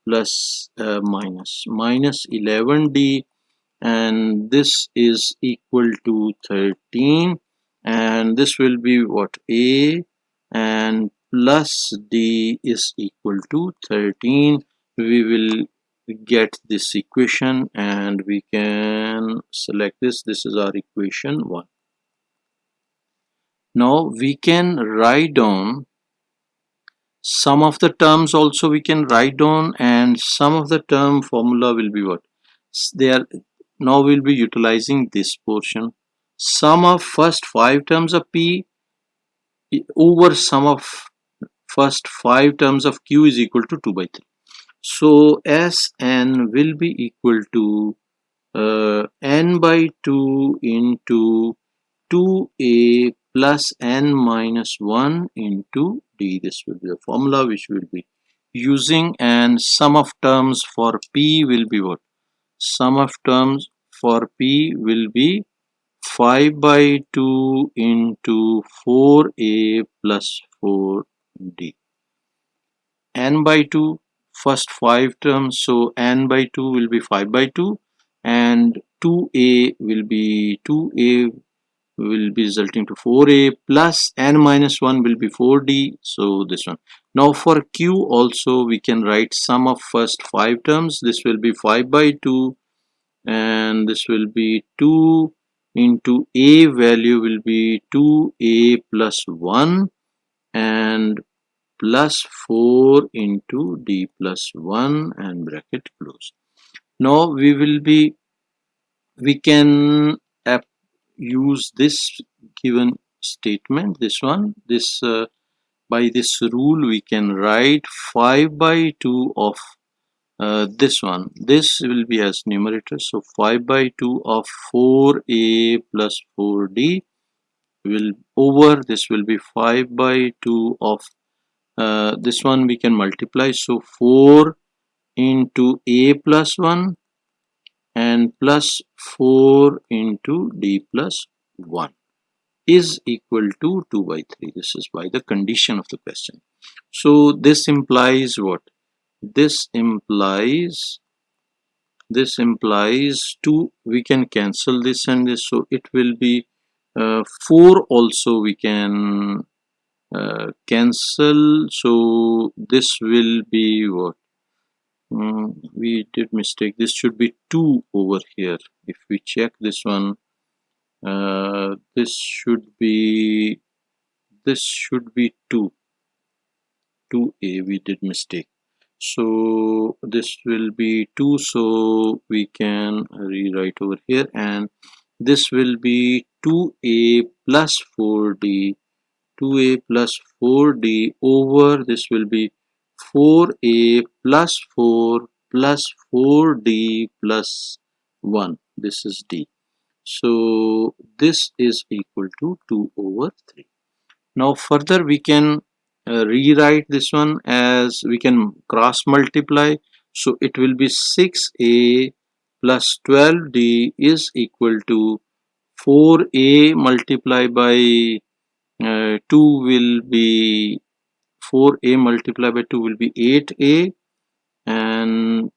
plus minus 11d, and this is equal to 13, and this will be what, a, and plus d is equal to 13. We will get this equation and we can select this. This is our equation 1. Now we can write down some of the terms also, we can write down, and some of the term formula will be what they are. Now we'll be utilizing this portion. Sum of first 5 terms of p over sum of first 5 terms of q is equal to 2 by 3. So Sn will be equal to n by 2 into 2a plus n minus 1 into d. This will be the formula which we will be using, and sum of terms for p will be what? Sum of terms for p will be 5 by 2 into 4a plus 4d. N by 2, first 5 terms, so n by 2 will be 5 by 2, and 2a will be resulting to 4a plus n minus 1 will be 4d, so this one. Now for q also we can write sum of first 5 terms. This will be 5 by 2, and this will be 2 into a value will be 2a plus 1 and plus 4 into d plus 1 and bracket close. Now we can use this given statement, this one, by this rule we can write 5 by 2 of this one. This will be as numerator, so 5 by 2 of 4a plus 4d will over, this will be 5 by 2 of this one we can multiply, so 4 into a plus 1 and plus 4 into d plus 1 is equal to 2 by 3. This is by the condition of the question. So this implies what? This implies 2. We can cancel this and this, so it will be 4 also we can cancel, so this will be what? We did mistake, this should be 2 over here. If we check this one, this should be 2, 2a, we did mistake, so this will be 2, so we can rewrite over here, and this will be 2a plus 4d, 2a plus 4d over, this will be 4a plus 4 plus 4d plus 1, this is d. So this is equal to 2 over 3. Now further we can rewrite this one as we can cross multiply, so it will be 6a plus 12d is equal to 4a multiplied by 2 will be 4a multiplied by 2 will be 8a, and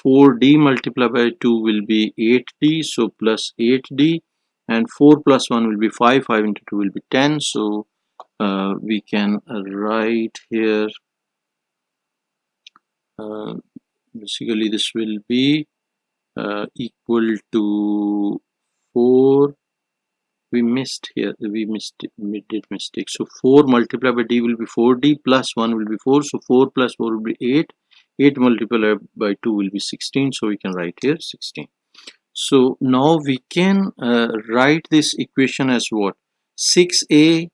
4d multiplied by 2 will be 8d, so plus 8d, and 4 plus 1 will be 5, 5 into 2 will be 10, so we can write here basically this will be equal to 4, we missed here, we did mistake. So 4 multiplied by d will be 4d, plus 1 will be 4, so 4 plus 4 will be 8. 8 multiplied by 2 will be 16, so we can write here 16. So now we can write this equation as what? 6a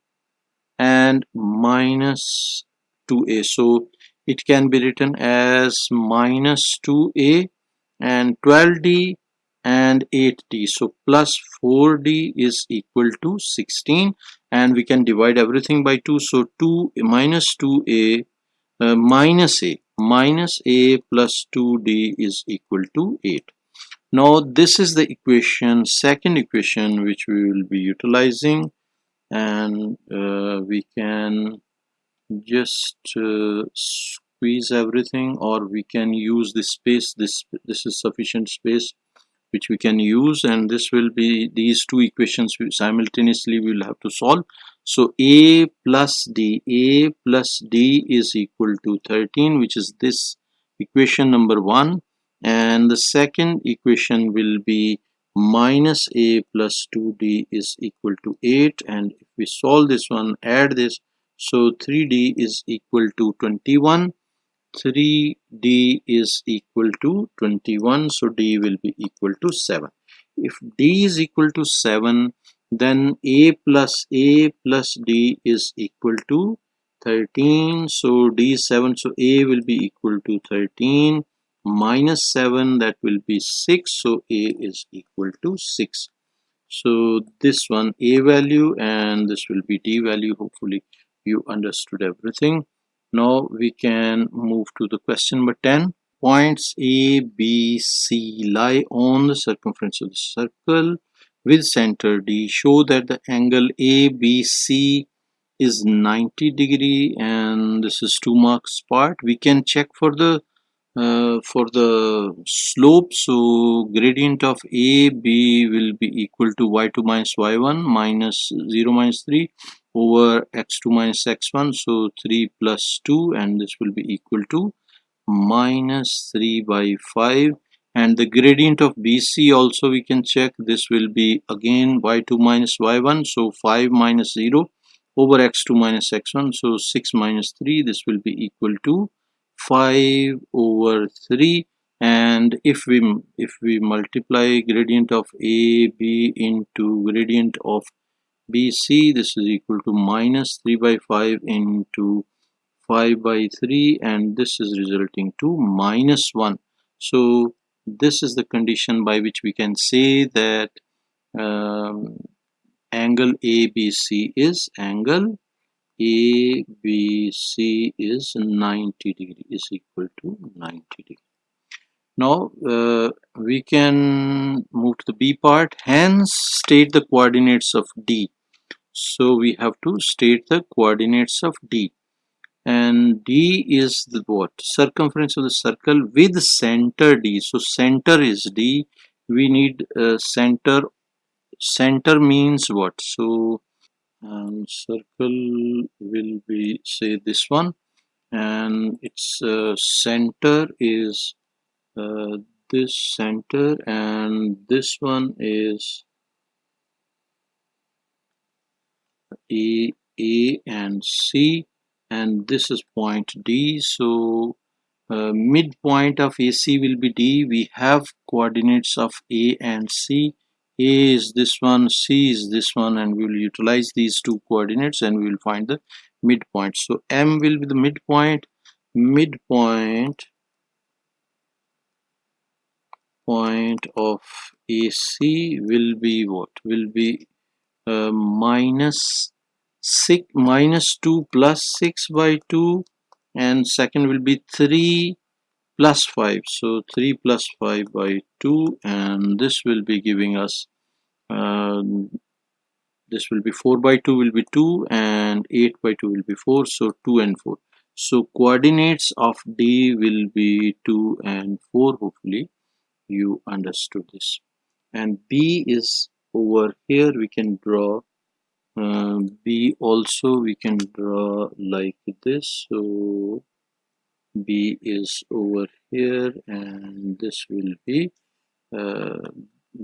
and minus 2a. So it can be written as minus 2a and 12d and 8d. So plus 4d is equal to 16, and we can divide everything by 2. So 2 minus 2a minus a plus 2d is equal to 8. Now this is the equation, second equation, which we will be utilizing, and we can just squeeze everything, or we can use this space. This is sufficient space which we can use, and this will be these two equations simultaneously we will have to solve. So a plus d is equal to 13, which is this equation number 1, and the second equation will be minus a plus 2d is equal to 8, and if we solve this one, add this, so 3d is equal to 21. 3d is equal to 21, so d will be equal to 7. If d is equal to 7, then a plus d is equal to 13, so d is 7, so a will be equal to 13 minus 7, that will be 6, so a is equal to 6. So this one a value and this will be d value. Hopefully you understood everything. Now we can move to the question number 10. Points A, B, C lie on the circumference of the circle with center D. Show that the angle ABC is 90 degree, and this is 2 marks part. We can check for the slope. So gradient of AB will be equal to y2 minus y1 minus 0 minus 3 over x2 minus x1, so 3 plus 2, and this will be equal to minus 3 by 5. And the gradient of BC also we can check. This will be again y2 minus y1, so 5 minus 0 over x2 minus x1, so 6 minus 3, this will be equal to 5 over 3. And if we multiply gradient of AB into gradient of BC, this is equal to minus 3 by 5 into 5 by 3, and this is resulting to minus 1. So this is the condition by which we can say that angle ABC is 90 degree, is equal to 90 degree. Now we can move to the B part. Hence state the coordinates of D. So we have to state the coordinates of D, and D is the what? Circumference of the circle with center D. So center is D. We need center. Center means what? So circle will be, say, this one, and its center is this center, and this one is A and C, and this is point D. So midpoint of AC will be D. We have coordinates of A and C. A is this one, C is this one, and we will utilize these two coordinates and we will find the midpoint. So M will be the midpoint. Point of AC will be what? Will be minus 2 plus 6 by 2, and second will be 3 plus 5, so 3 plus 5 by 2, and this will be giving us this will be 4 by 2 will be 2, and 8 by 2 will be 4, so 2 and 4. So coordinates of D will be 2 and 4. Hopefully you understood this. And B is over here. We can draw B also, we can draw like this. So B is over here, and this will be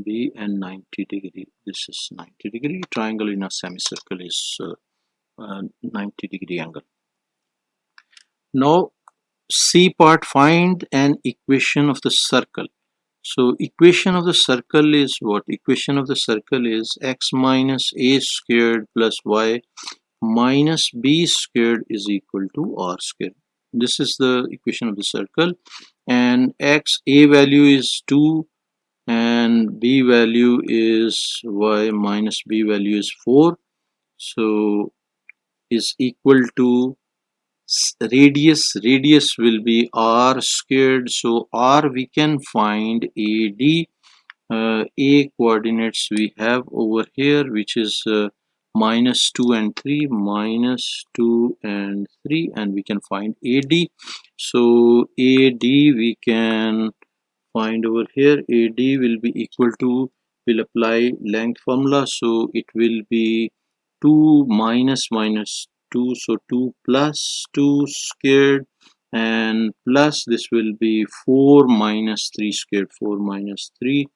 B and 90 degree. This is 90 degree. Triangle in a semicircle is 90 degree angle. Now C part, find an equation of the circle. So equation of the circle is what? Equation of the circle is x minus a squared plus y minus b squared is equal to r squared. This is the equation of the circle, and x a value is 2 and b value is y minus b value is 4, so is equal to radius will be r squared. So r we can find AD. A coordinates we have over here, which is minus 2 and 3, minus 2 and 3, and we can find AD. So AD we can find over here. AD will be equal to, will apply length formula, so it will be 2 minus minus 2, so 2 plus 2 squared, and plus this will be 4 minus 3 squared, 4 minus 3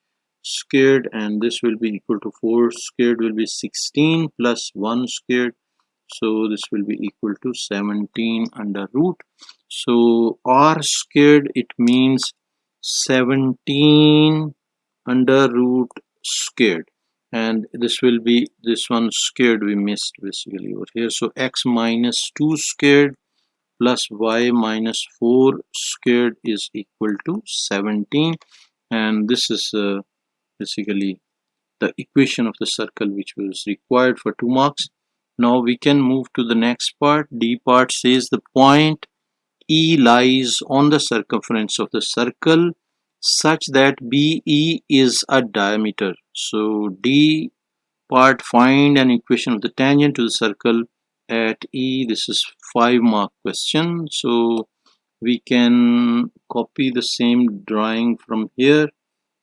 squared, and this will be equal to 4 squared will be 16 plus 1 squared, so this will be equal to 17 under root. So r squared, it means 17 under root squared, and this will be, this one squared we missed basically over here. So x minus 2 squared plus y minus 4 squared is equal to 17, and this is basically the equation of the circle which was required for 2 marks. Now we can move to the next part. D part says the point E lies on the circumference of the circle such that BE is a diameter. So D part, find an equation of the tangent to the circle at E. This is 5 mark question. So we can copy the same drawing from here,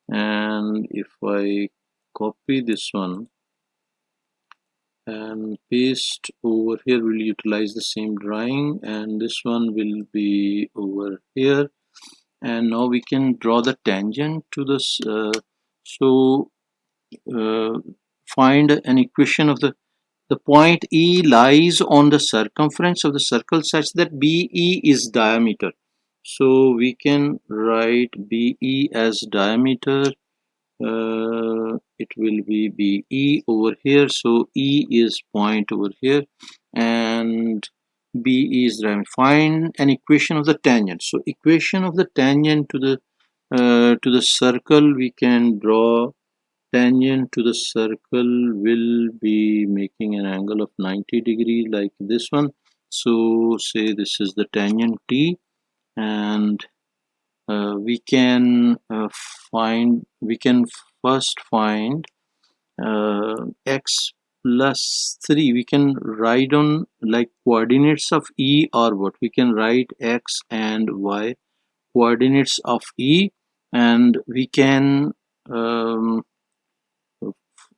and if I copy this one and paste over here, we'll utilize the same drawing, and this one will be over here, and now we can draw the tangent to this. So find an equation of the point E lies on the circumference of the circle such that BE is diameter. So we can write BE as diameter. It will be BE over here, so E is point over here and BE is diameter. Find an equation of the tangent. So equation of the tangent to the circle, we can draw tangent to the circle will be making an angle of 90 degrees like this one. So say this is the tangent T, and we can first find x plus 3. We can write on like coordinates of E, or what we can write x and y coordinates of E, and we can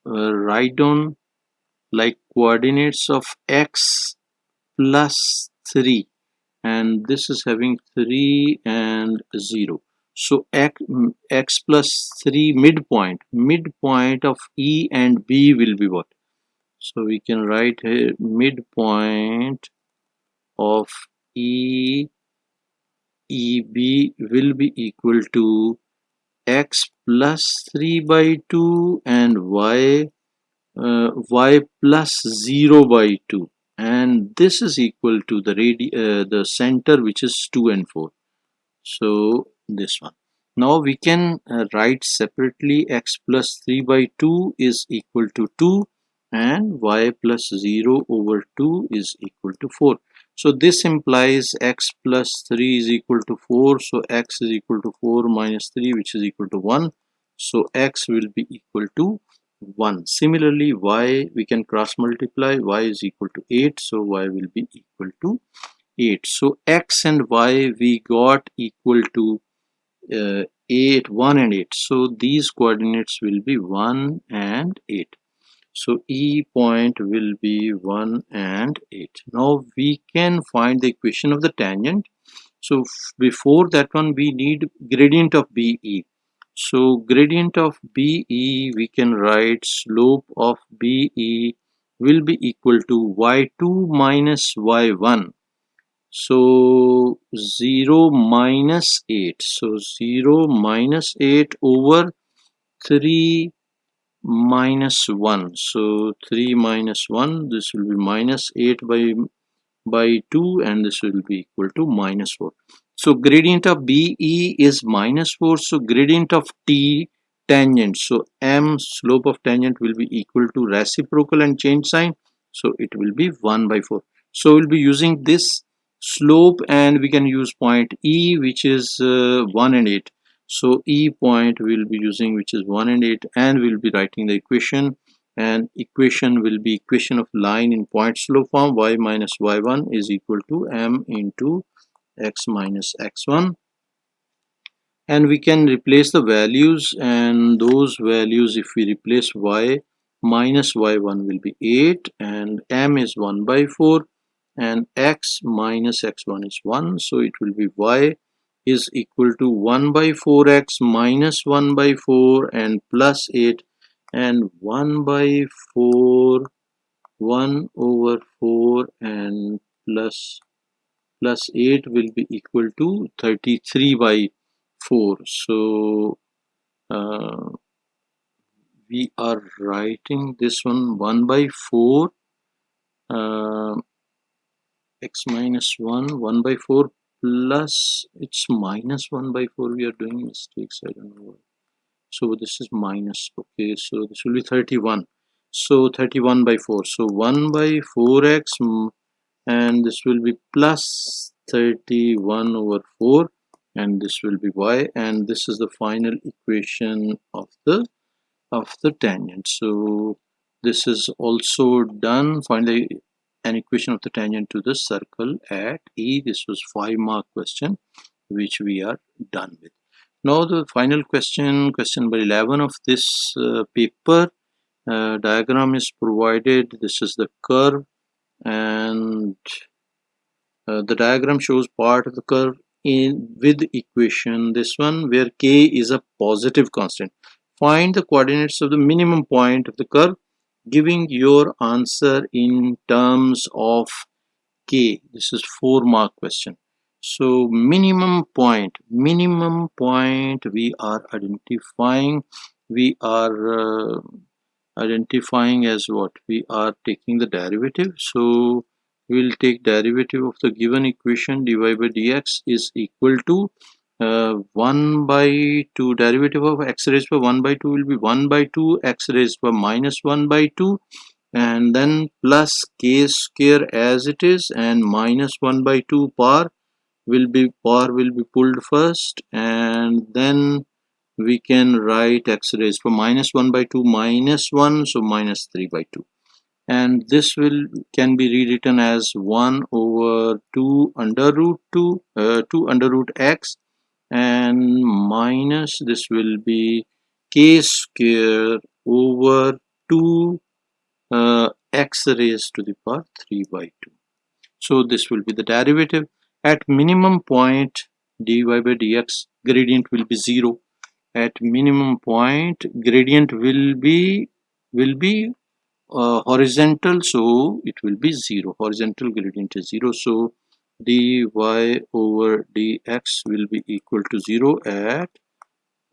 write down like coordinates of x plus 3, and this is having 3 and 0. So x plus 3 midpoint of E and B will be what? So we can write here midpoint of EB will be equal to x plus 3 by 2 and y plus 0 by 2, and this is equal to the center, which is 2 and 4. So this one. Now we can write separately x plus 3 by 2 is equal to 2 and y plus 0 over 2 is equal to 4. So this implies x plus 3 is equal to 4. So x is equal to 4 minus 3, which is equal to 1. So x will be equal to 1. Similarly, y we can cross multiply. Y is equal to 8. So y will be equal to 8. So x and y we got equal to 8, 1 and 8. So these coordinates will be 1 and 8. So E point will be 1 and 8. Now we can find the equation of the tangent. So before that one, we need gradient of BE. So gradient of BE, we can write slope of BE will be equal to y2 minus y1. So 0 minus 8. So 0 minus 8 over 3 minus 1. So 3 minus 1, this will be minus 8 by 2, and this will be equal to minus 4. So gradient of BE is minus 4. So gradient of T tangent. So M slope of tangent will be equal to reciprocal and change sign. So it will be 1 by 4. So we'll be using this slope, and we can use point E, which is 1 and 8. So E point we'll be using, which is 1 and 8, and we'll be writing the equation, and equation will be equation of line in point slope form. Y minus y1 is equal to m into x minus x1, and we can replace the values, and those values, if we replace y minus y1 will be 8, and m is 1 by 4, and x minus x1 is 1. So it will be y is equal to 1 by 4x minus 1 by 4 and plus 8, and 1 by 4, 1 over 4 and plus 8 will be equal to 33 by 4. So uh, we are writing this one 1 by 4 uh, x minus 1 by 4 plus, it's minus 1 by 4. We are doing mistakes, I don't know why. So this is minus, okay, so this will be 31. So 31 by 4. So 1 by 4x, and this will be plus 31 over 4, and this will be y, and this is the final equation of the tangent. So this is also done. Find an equation of the tangent to the circle at E. This was 5-mark question, which we are done with. Now the final question, question number 11 of this paper. Diagram is provided. This is the curve, and the diagram shows part of the curve in with equation, this one, where k is a positive constant. Find the coordinates of the minimum point of the curve, giving your answer in terms of k. This is 4-mark question. So minimum point we are identifying, we are identifying as what? We are taking the derivative. So we'll take derivative of the given equation. Dy by dx is equal to 1 by 2. Derivative of x raised by 1 by 2 will be 1 by 2 x raised by minus 1 by 2, and then plus k square as it is, and minus 1 by 2 power will be pulled first, and then we can write x raised to minus 1 by 2 minus 1, so minus 3 by 2, and this will can be rewritten as 1 over 2 under root 2 under root x, and minus this will be k square over 2 x raised to the power 3 by 2. So this will be the derivative. At minimum point, dy by dx gradient will be 0. At minimum point, gradient will be horizontal, so it will be 0. Horizontal gradient is 0. So dy over dx will be equal to 0 at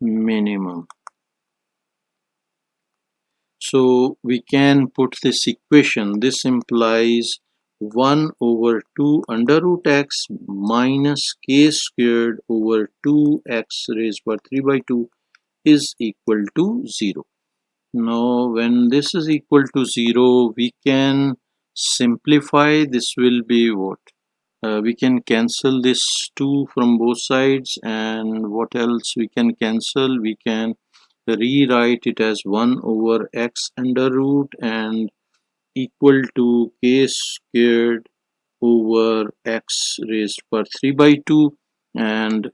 minimum. So we can put this equation. This implies 1 over 2 under root x minus k squared over 2x raised by 3 by 2 is equal to 0. Now when this is equal to 0, we can simplify. This will be what? We can cancel this 2 from both sides, and what else we can cancel? We can rewrite it as 1 over x under root and equal to k squared over x raised per 3 by 2, and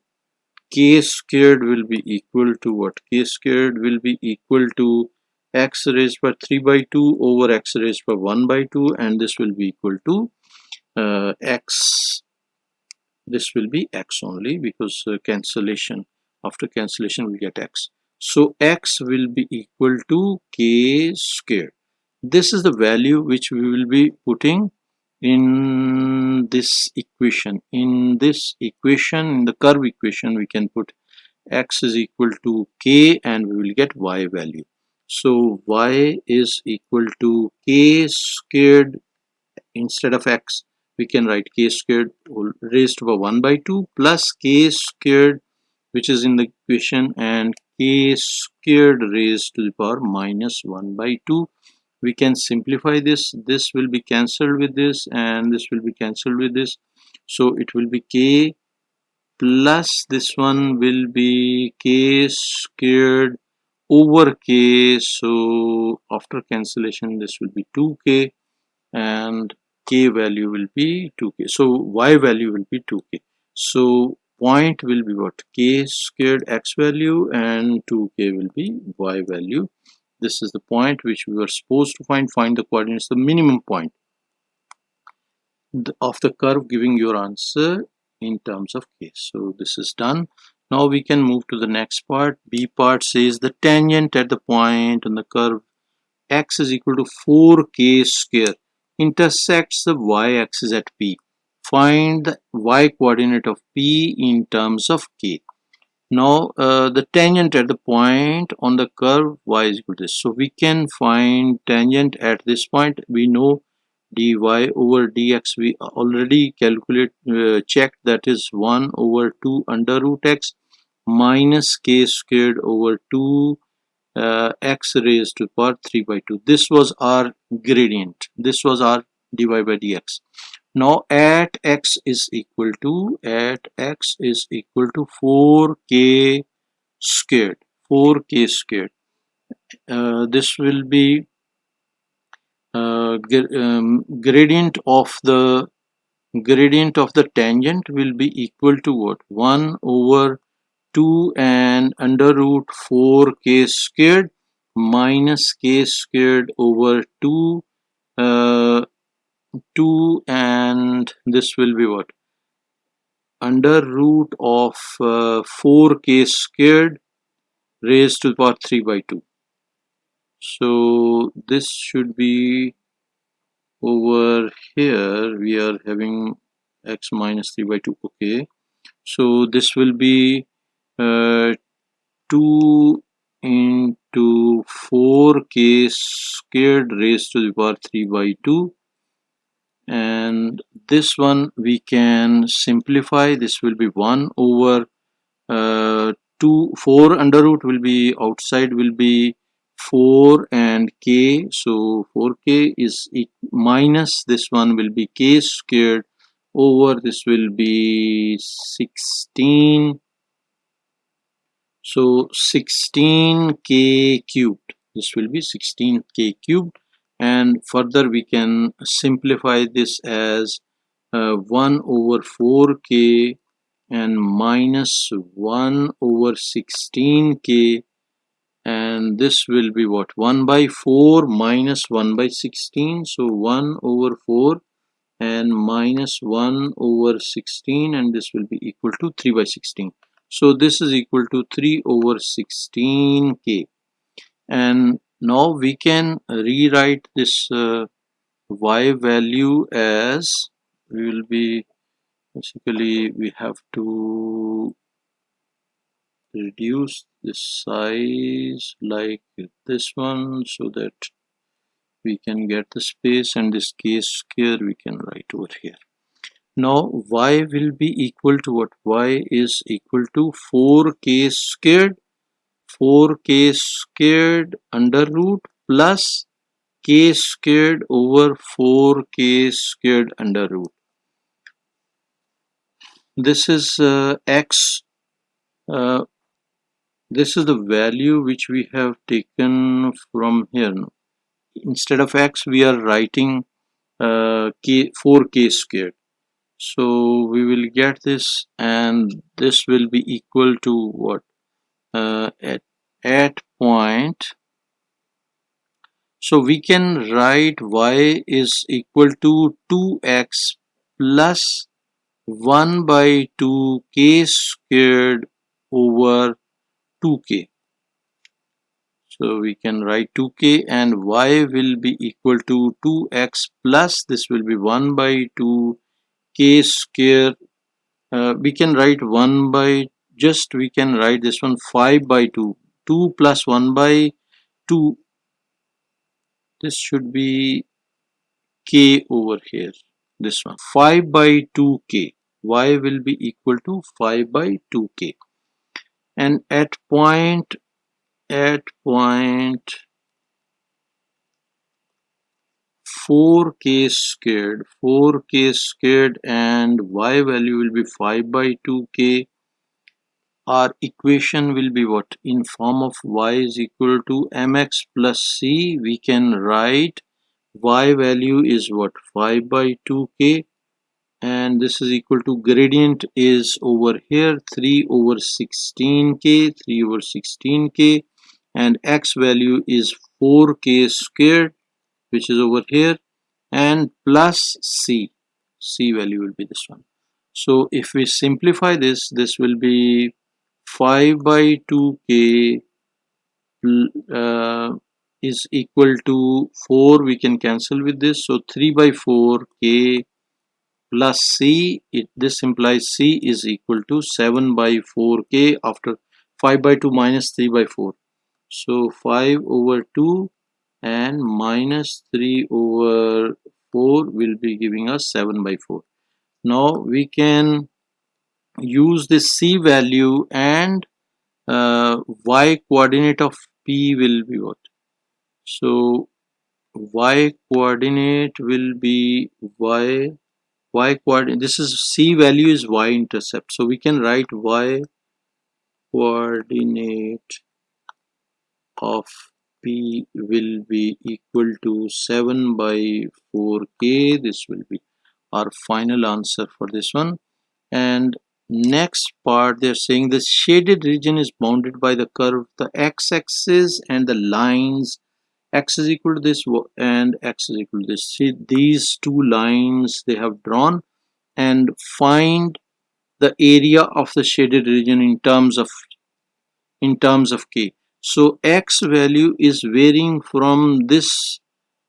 k squared will be equal to what? K squared will be equal to x raised by 3 by 2 over x raised by 1 by 2, and this will be equal to x. This will be x only because cancellation After cancellation we'll get x. So x will be equal to k squared. This is the value which we will be putting in this equation. In this equation, in the curve equation, we can put x is equal to k and we will get y value. So y is equal to k squared. Instead of x, we can write k squared raised to the 1 by 2 plus k squared, which is in the equation, and k squared raised to the power minus 1 by 2. We can simplify this. This will be cancelled with this and this will be cancelled with this. So it will be k plus this one will be k squared over k. So after cancellation this will be 2k and k value will be 2k. So y value will be 2k. So point will be what? K squared x value and 2k will be y value. This is the point which we were supposed to find the coordinates, the minimum point of the curve, giving your answer in terms of k. So this is done. Now we can move to the next part. B part says the tangent at the point on the curve x is equal to 4k square intersects the y-axis at P. Find the y coordinate of P in terms of k. Now the tangent at the point on the curve y is equal to this. So we can find tangent at this point. We know dy over dx. We already checked, that is 1 over 2 under root x minus k squared over 2 x raised to the power 3 by 2. This was our gradient. This was our dy by dx. Now at x is equal to 4k squared. 4k squared. This will be gradient of the tangent will be equal to what? 1 over 2 and under root 4k squared minus k squared over 2 2 and this will be what? Under root of 4k squared raised to the power 3 by 2. So this should be over here. We are having x minus 3 by 2. Okay, so this will be 2 into 4k squared raised to the power 3 by 2, and this one we can simplify. This will be 1 over 4 under root will be outside, will be 4 and k. So 4k is minus this one will be k squared over this will be 16. So 16k cubed. This will be 16k cubed, and further we can simplify this as 1 over 4k and minus 1 over 16k, and this will be what? 1 by 4 minus 1 by 16. So 1 over 4 and minus 1 over 16, and this will be equal to 3 by 16. So this is equal to 3 over 16k, and now we can rewrite this y value as, we will be basically, we have to reduce this size like this one so that we can get the space, and this k square we can write over here. Now y will be equal to what? Y is equal to 4k squared under root plus k squared over 4k squared under root. This is x. This is the value which we have taken from here. Instead of x we are writing 4k squared. So we will get this, and this will be equal to what? At point. So we can write y is equal to 2x plus 1 by 2 k squared over 2k. So we can write 2k, and y will be equal to 2x plus this will be 1 by 2 k square. We can write 1 by, just we can write this one 5 by 2. 2 plus 1 by 2, this should be k over here. This one 5 by 2k. Y will be equal to 5 by 2k. And at point 4k squared and y value will be 5 by 2k. Our equation will be what? In form of y is equal to mx plus c. We can write y value is what? 5 by 2k, and this is equal to gradient is over here 3 over 16k, and x value is 4k squared, which is over here, and plus c value will be this one. So if we simplify this, this will be 5 by 2k is equal to 4. We can cancel with this, so 3 by 4k plus c, this implies c is equal to 7 by 4k after 5 by 2 minus 3 by 4. So 5 over 2 and minus 3 over 4 will be giving us 7 by 4. Now we can use this c value, and y coordinate of p will be what? So y coordinate will be y coordinate, this is c value is y intercept, so we can write y coordinate of p will be equal to 7 by 4k. This will be our final answer for this one. And next part, they're saying the shaded region is bounded by the curve, the x-axis and the lines. X is equal to this and x is equal to this. See, these two lines they have drawn, and find the area of the shaded region in terms of k. So x value is varying from this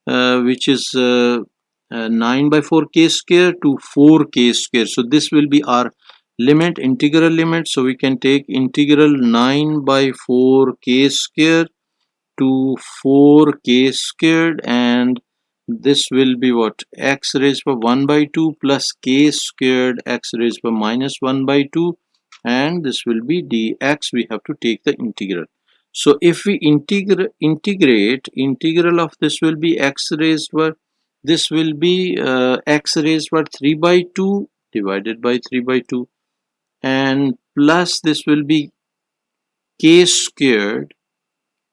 which is 9 by 4k square to 4k square. So this will be our limit, integral limit. So we can take integral 9 by 4k square to 4k squared, and this will be what? X raised by 1 by 2 plus k squared x raised by minus 1 by 2, and this will be dx. We have to take the integral. So if we integrate, integral of this will be x raised by, this will be x raised by 3 by 2 divided by 3 by 2, and plus this will be k squared.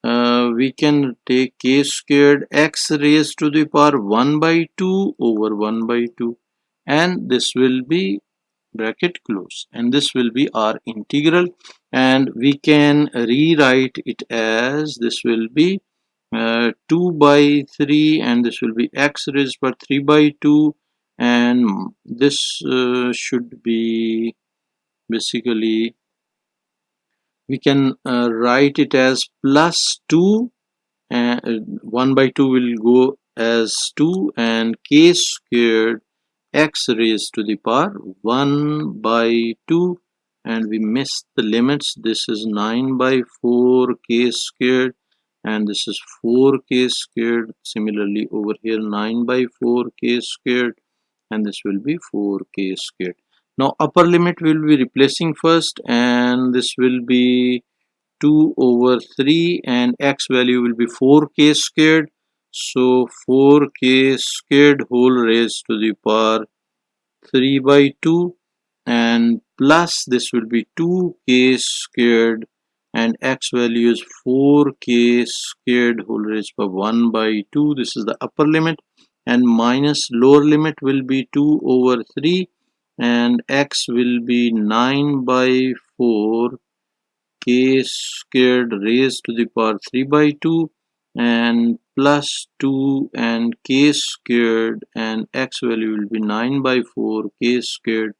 We can take k squared x raised to the power 1 by 2 over 1 by 2, and this will be bracket close, and this will be our integral, and we can rewrite it as this will be 2 by 3, and this will be x raised by 3 by 2, and this should be basically, we can write it as plus 2, and 1 by 2 will go as 2, and k squared x raised to the power 1 by 2, and we missed the limits. This is 9 by 4k squared, and this is 4k squared. Similarly over here 9 by 4k squared, and this will be 4k squared. Now upper limit will be replacing first, and this will be 2 over 3, and x value will be 4k squared. So 4k squared whole raised to the power 3 by 2, and plus this will be 2k squared, and x value is 4k squared whole raised by 1 by 2. This is the upper limit, and minus lower limit will be 2 over 3, and x will be 9 by 4 k squared raised to the power 3 by 2, and plus 2 and k squared, and x value will be 9 by 4 k squared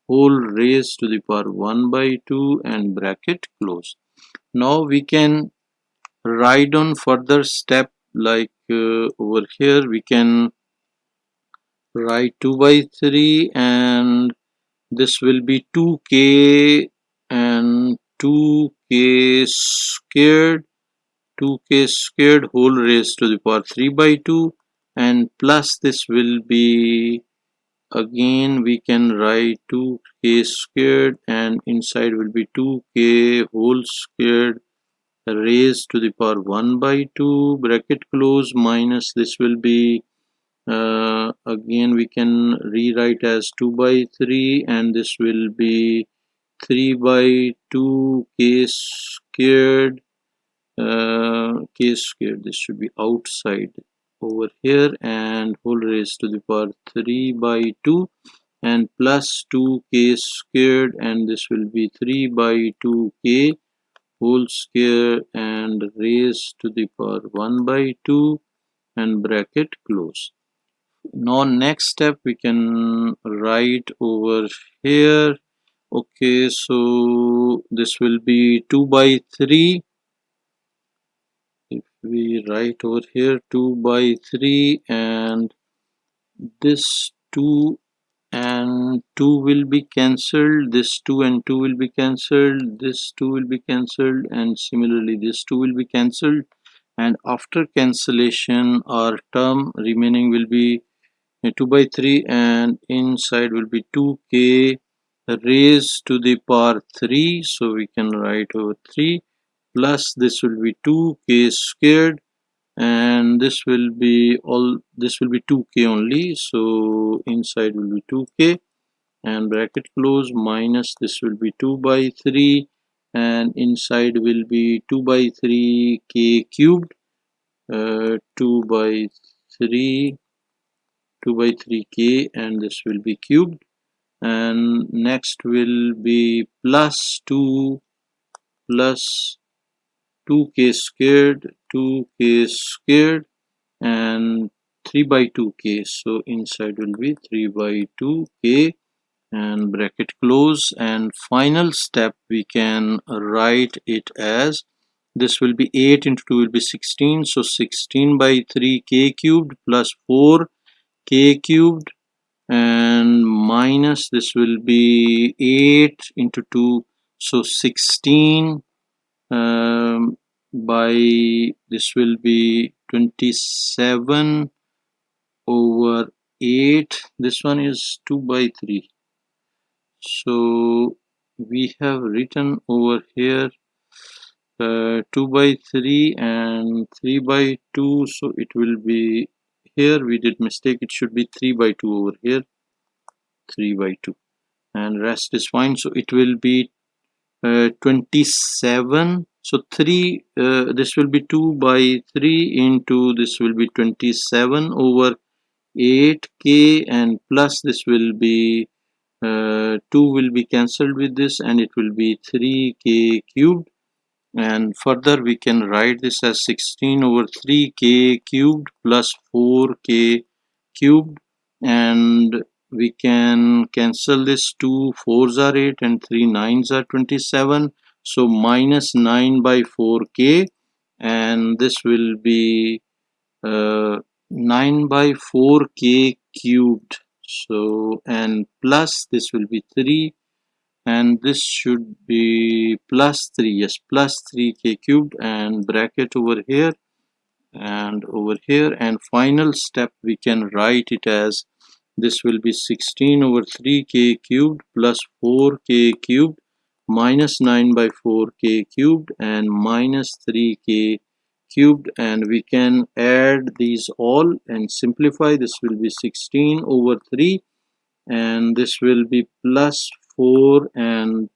whole raised to the power 1 by 2 and bracket close. Now we can write on further step, like over here we can write 2 by 3, and this will be 2k and 2k squared, 2k squared whole raised to the power 3 by 2, and plus this will be, again we can write 2k squared, and inside will be 2k whole squared raised to the power 1 by 2 bracket close, minus this will be, again we can rewrite as 2 by 3, and this will be 3 by 2 k squared, k squared, this should be outside over here, and whole raised to the power 3 by 2, and plus 2k squared, and this will be 3 by 2k whole square and raised to the power 1 by 2 and bracket close. Now next step we can write over here. Okay, so this will be 2 by 3. If we write over here 2 by 3, and this 2 and 2 will be cancelled, this 2 and 2 will be cancelled, this 2 will be cancelled, and similarly this 2 will be cancelled, and after cancellation our term remaining will be 2 by 3, and inside will be 2k raised to the power 3, so we can write over 3, plus this will be 2k squared, and this will be 2k only, so inside will be 2k and bracket close, minus this will be 2 by 3, and inside will be 2 by 3 k cubed, 2 by 3 k, and this will be cubed, and next will be plus 2 plus 2k squared, 2k squared, and 3 by 2k, so inside will be 3 by 2k and bracket close, and final step we can write it as, this will be 8 into 2 will be 16, so 16 by 3 k cubed plus 4 k cubed, and minus this will be 8 into 2, so 16 by this will be 27 over 8, this one is 2 by 3, so we have written over here 2 by 3 and 3 by 2, so it will be, here we did mistake, it should be 3 by 2 over here, 3 by 2, and rest is fine, so it will be 27, so 3 this will be 2 by 3 into this will be 27 over 8k, and plus this will be 2 will be cancelled with this, and it will be 3k cubed, and further we can write this as 16 over 3k cubed plus 4k cubed, and we can cancel this, 2 4s are 8 and 3 9s are 27, so minus 9 by 4k, and this will be 9 by 4k cubed, so, and plus this will be 3, and this should be plus 3, yes, plus 3k cubed, and bracket over here and over here, and final step we can write it as, this will be 16 over 3k cubed plus 4k cubed minus 9 by 4k cubed and minus 3k cubed, and we can add these all and simplify. This will be 16 over 3, and this will be plus 4, and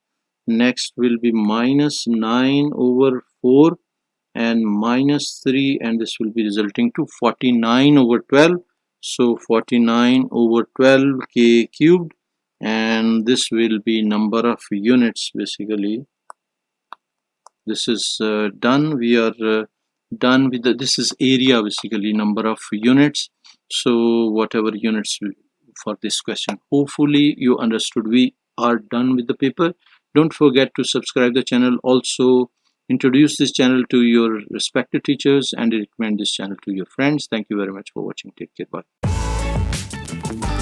next will be minus 9 over 4 and minus 3, and this will be resulting to 49 over 12, so 49 over 12k cubed, and this will be number of units. Basically this is done, we are done with this is area, basically number of units, so whatever units for this question. Hopefully you understood. We are done with the paper. Don't forget to subscribe the channel. Also, introduce this channel to your respected teachers and recommend this channel to your friends. Thank you very much for watching. Take care. Bye.